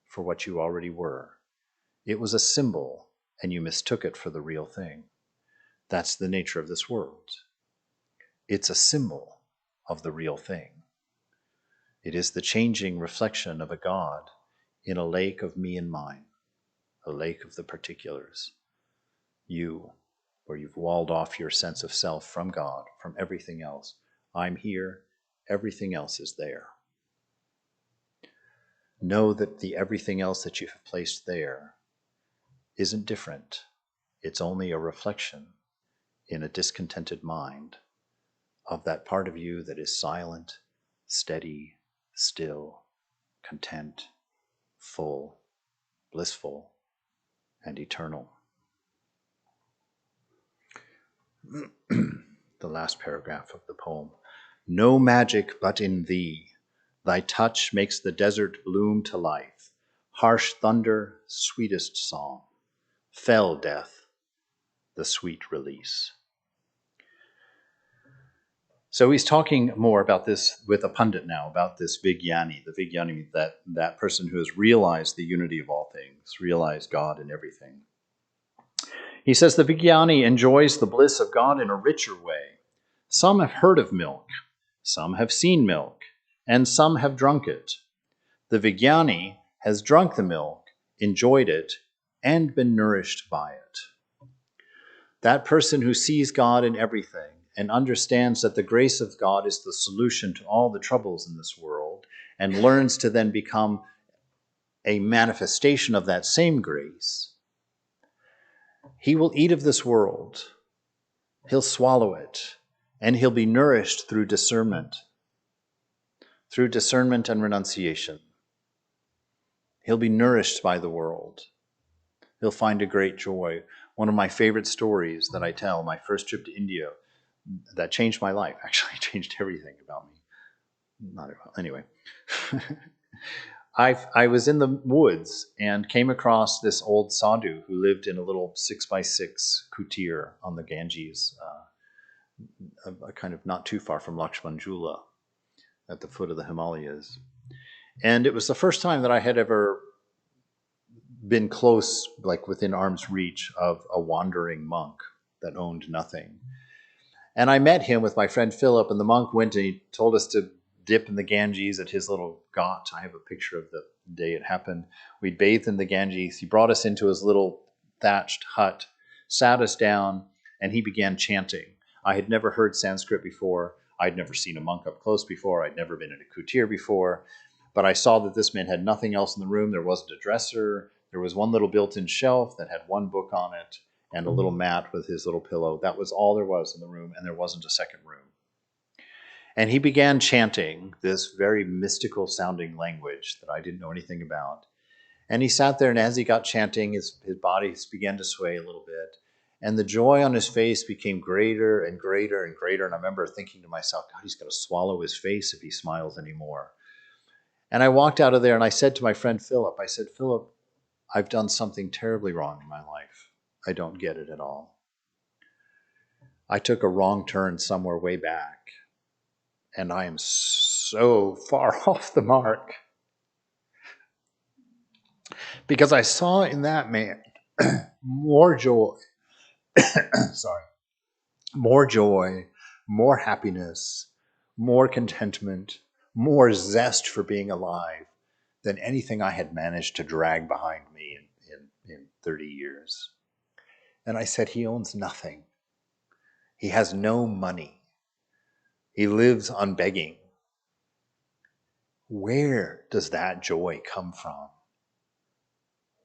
for what you already were. It was a symbol, and you mistook it for the real thing. That's the nature of this world. It's a symbol of the real thing. It is the changing reflection of a God in a lake of me and mine, a lake of the particulars. You, where you've walled off your sense of self from God, from everything else. I'm here, everything else is there. Know that the everything else that you have placed there isn't different. It's only a reflection in a discontented mind of that part of you that is silent, steady, still, content, full, blissful, and eternal. The last paragraph of the poem. No magic but in thee. Thy touch makes the desert bloom to life. Harsh thunder, sweetest song. Fell death, the sweet release. So he's talking more about this with a pundit now, about this Vijnani, the Vijnani, that person who has realized the unity of all things, realized God in everything. He says the Vijnani enjoys the bliss of God in a richer way. Some have heard of milk, some have seen milk, and some have drunk it. The Vijnani has drunk the milk, enjoyed it, and been nourished by it. That person who sees God in everything and understands that the grace of God is the solution to all the troubles in this world, and learns to then become a manifestation of that same grace, he will eat of this world, he'll swallow it, and he'll be nourished through discernment and renunciation. He'll be nourished by the world. He'll find a great joy. One of my favorite stories that I tell, my first trip to India, that changed my life, actually changed everything about me. Not at all. Anyway. I was in the woods and came across this old sadhu who lived in a little 6x6 kutir on the Ganges, kind of not too far from Lakshman Jhula at the foot of the Himalayas. And it was the first time that I had ever been close, like within arm's reach of a wandering monk that owned nothing. And I met him with my friend Philip, and the monk went and he told us to dip in the Ganges at his little ghat. I have a picture of the day it happened. We bathed in the Ganges. He brought us into his little thatched hut, sat us down, and he began chanting. I had never heard Sanskrit before. I'd never seen a monk up close before. I'd never been in a kutir before. But I saw that this man had nothing else in the room. There wasn't a dresser. There was one little built-in shelf that had one book on it. and a little mat with his little pillow. That was all there was in the room, and there wasn't a second room. And he began chanting this very mystical sounding language that I didn't know anything about. And he sat there, and as he got chanting, his body began to sway a little bit. And the joy on his face became greater and greater and greater. And I remember thinking to myself, God, he's going to swallow his face if he smiles anymore. And I walked out of there, and I said to my friend Philip, I said, Philip, I've done something terribly wrong in my life. I don't get it at all. I took a wrong turn somewhere way back, and I am so far off the mark. Because I saw in that man more joy, more joy, more happiness, more contentment, more zest for being alive than anything I had managed to drag behind me in 30 years. And I said, he owns nothing. He has no money. He lives on begging. Where does that joy come from?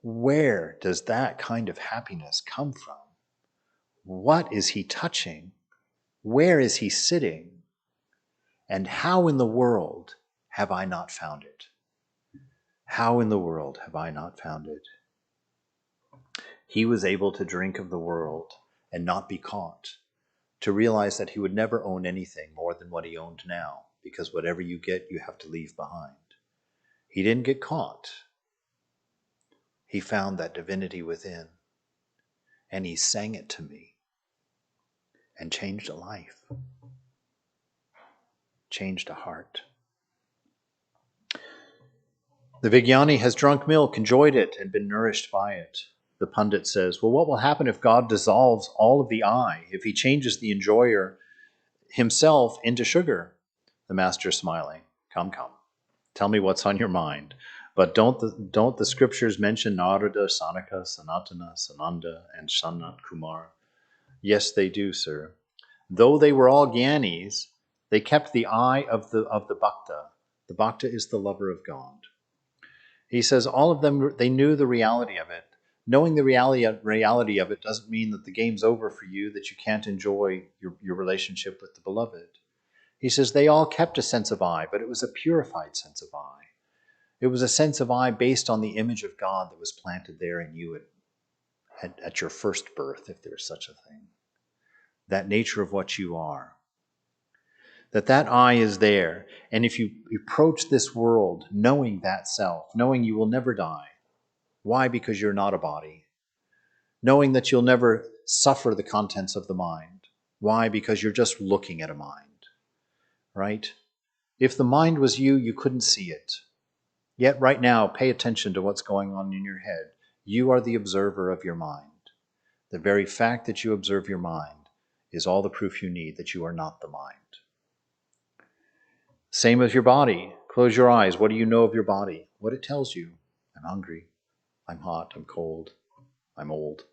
Where does that kind of happiness come from? What is he touching? Where is he sitting? And how in the world have I not found it? How in the world have I not found it? He was able to drink of the world and not be caught, to realize that he would never own anything more than what he owned now, because whatever you get, you have to leave behind. He didn't get caught. He found that divinity within, and he sang it to me and changed a life, changed a heart. The Vijnani has drunk milk, enjoyed it, and been nourished by it. The pundit says, well, what will happen if God dissolves all of the I, if he changes the enjoyer himself into sugar? The master smiling, come, tell me what's on your mind. But don't the scriptures mention Narada, Sanaka, Sanatana, Sananda, and Sanat Kumar? Yes, they do, sir. Though they were all Gyanis, they kept the eye of the Bhakta. The Bhakta is the lover of God. He says all of them, they knew the reality of it. Knowing the reality of it doesn't mean that the game's over for you, that you can't enjoy your relationship with the beloved. He says they all kept a sense of I, but it was a purified sense of I. It was a sense of I based on the image of God that was planted there in you at your first birth, if there's such a thing. That nature of what you are. That I is there. And if you approach this world knowing that self, knowing you will never die. Why? Because you're not a body. Knowing that you'll never suffer the contents of the mind. Why? Because you're just looking at a mind. Right? If the mind was you, you couldn't see it. Yet right now, pay attention to what's going on in your head. You are the observer of your mind. The very fact that you observe your mind is all the proof you need that you are not the mind. Same as your body. Close your eyes. What do you know of your body? What it tells you. I'm hungry. I'm hot. I'm cold. I'm old.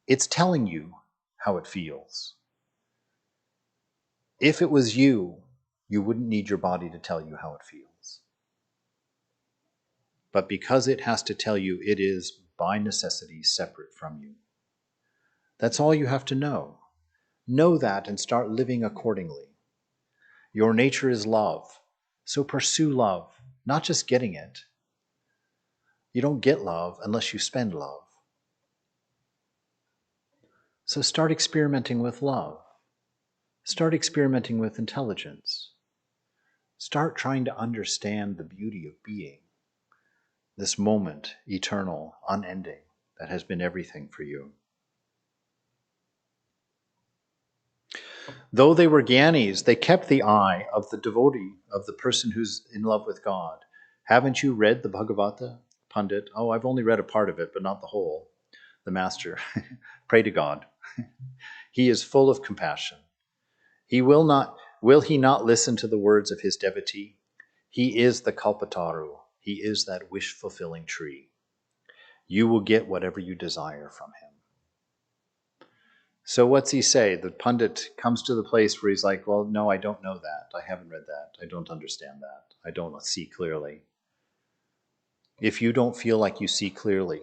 It's telling you how it feels. If it was you, you wouldn't need your body to tell you how it feels. But because it has to tell you, it is by necessity separate from you. That's all you have to know. Know that and start living accordingly. Your nature is love, so pursue love, not just getting it. You don't get love unless you spend love. So start experimenting with love. Start experimenting with intelligence. Start trying to understand the beauty of being, this moment, eternal, unending, that has been everything for you. Though they were Gyanis, they kept the eye of the devotee, of the person who's in love with God. Haven't you read the Bhagavata, Pandit? Oh, I've only read a part of it, but not the whole. The master, pray to God. He is full of compassion. Will he not listen to the words of his devotee? He is the Kalpataru. He is that wish-fulfilling tree. You will get whatever you desire from him. So what's he say? The Pandit comes to the place where he's like, well, no, I don't know that. I haven't read that. I don't understand that. I don't see clearly. If you don't feel like you see clearly,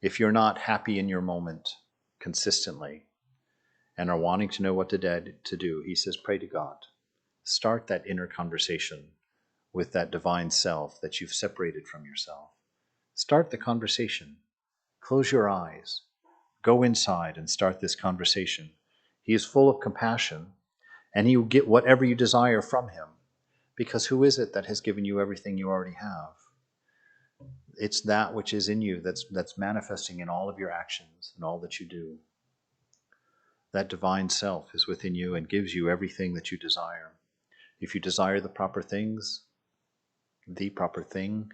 If you're not happy in your moment consistently and are wanting to know what to do, he says, pray to God. Start that inner conversation with that divine self that you've separated from yourself. Start the conversation. Close your eyes. Go inside and start this conversation. He is full of compassion, and he will get whatever you desire from him. Because who is it that has given you everything you already have? It's that which is in you that's manifesting in all of your actions and all that you do. That divine self is within you and gives you everything that you desire. If you desire the proper things, the proper thing,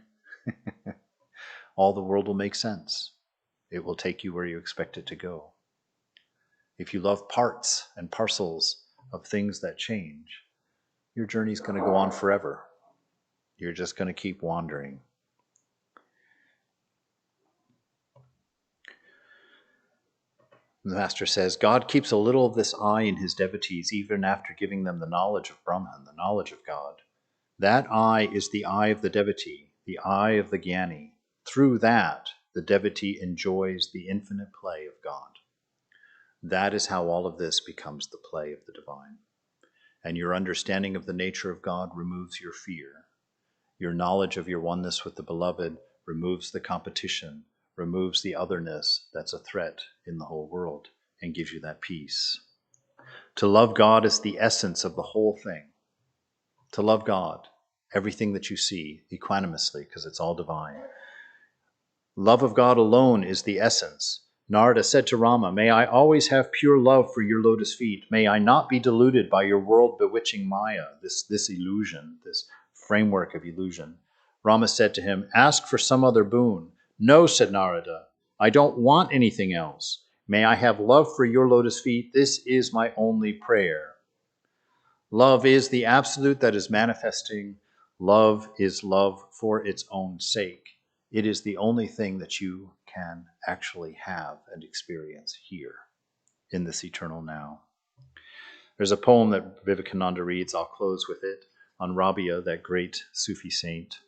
all the world will make sense. It will take you where you expect it to go. If you love parts and parcels of things that change, your journey's going to go on forever. You're just going to keep wandering. The Master says, God keeps a little of this eye in his devotees even after giving them the knowledge of Brahman, the knowledge of God. That eye is the eye of the devotee, the eye of the jnani. Through that, the devotee enjoys the infinite play of God. That is how all of this becomes the play of the divine. And your understanding of the nature of God removes your fear. Your knowledge of your oneness with the beloved removes the competition, removes the otherness that's a threat in the whole world, and gives you that peace. To love God is the essence of the whole thing. To love God, everything that you see, equanimously, because it's all divine. Love of God alone is the essence. Narada said to Rama, may I always have pure love for your lotus feet. May I not be deluded by your world-bewitching Maya, this illusion, this framework of illusion. Rama said to him, ask for some other boon. No, said Narada, I don't want anything else. May I have love for your lotus feet. This is my only prayer. Love is the absolute that is manifesting. Love is love for its own sake. It is the only thing that you can actually have and experience here in this eternal now. There's a poem that Vivekananda reads, I'll close with it, on Rabia, that great Sufi saint.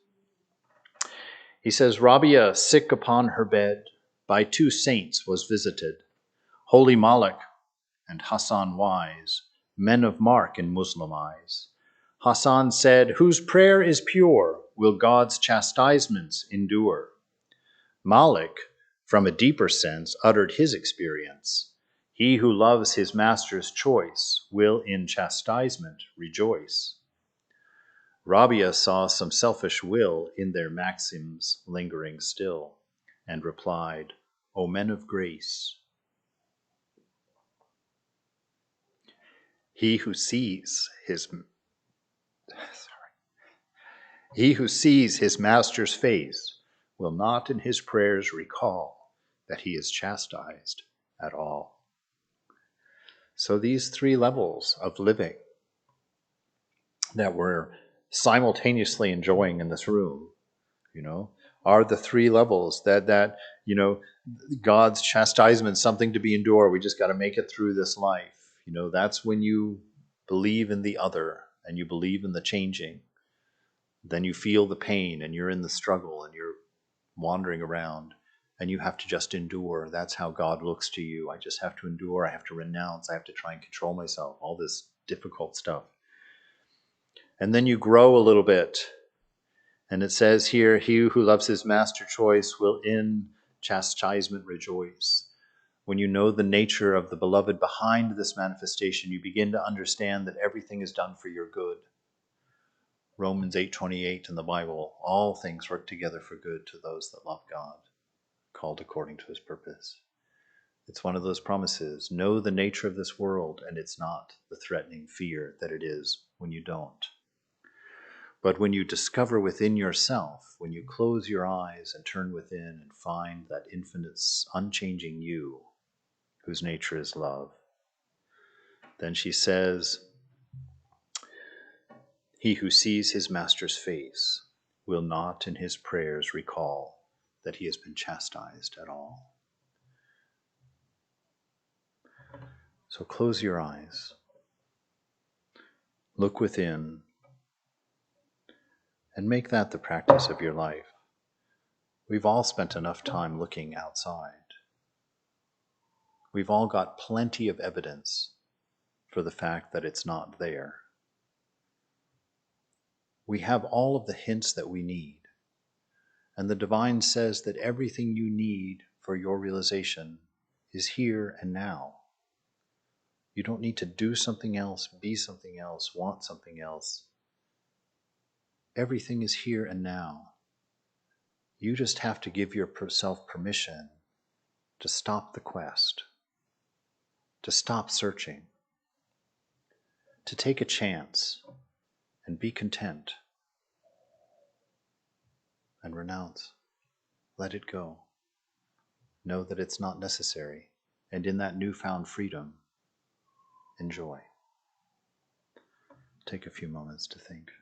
He says, Rabia, sick upon her bed, by two saints was visited, Holy Malik and Hassan wise, men of mark in Muslim eyes. Hassan said, whose prayer is pure will God's chastisements endure. Malik, from a deeper sense, uttered his experience. He who loves his master's choice will in chastisement rejoice. Rabia saw some selfish will in their maxims lingering still, and replied, O men of grace, he who sees his master's face will not in his prayers recall that he is chastised at all. So these three levels of living that we're simultaneously enjoying in this room, are the three levels that God's chastisement, something to be endured. We just got to make it through this life. That's when you believe in the other and you believe in the changing. Then you feel the pain and you're in the struggle and you're wandering around and you have to just endure. That's how God looks to you. I just have to endure. I have to renounce. I have to try and control myself. All this difficult stuff. And then you grow a little bit. And it says here, he who loves his master choice will in chastisement rejoice. When you know the nature of the beloved behind this manifestation, you begin to understand that everything is done for your good. Romans 8:28 in the Bible, all things work together for good to those that love God, called according to his purpose. It's one of those promises. Know the nature of this world, and it's not the threatening fear that it is when you don't. But when you discover within yourself, when you close your eyes and turn within and find that infinite, unchanging you, whose nature is love, then she says, he who sees his master's face will not in his prayers recall that he has been chastised at all. So close your eyes, look within, and make that the practice of your life. We've all spent enough time looking outside. We've all got plenty of evidence for the fact that it's not there. We have all of the hints that we need. And the divine says that everything you need for your realization is here and now. You don't need to do something else, be something else, want something else. Everything is here and now. You just have to give yourself permission to stop the quest, to stop searching, to take a chance and be content and renounce. Let it go. Know that it's not necessary, and in that newfound freedom, enjoy. Take a few moments to think.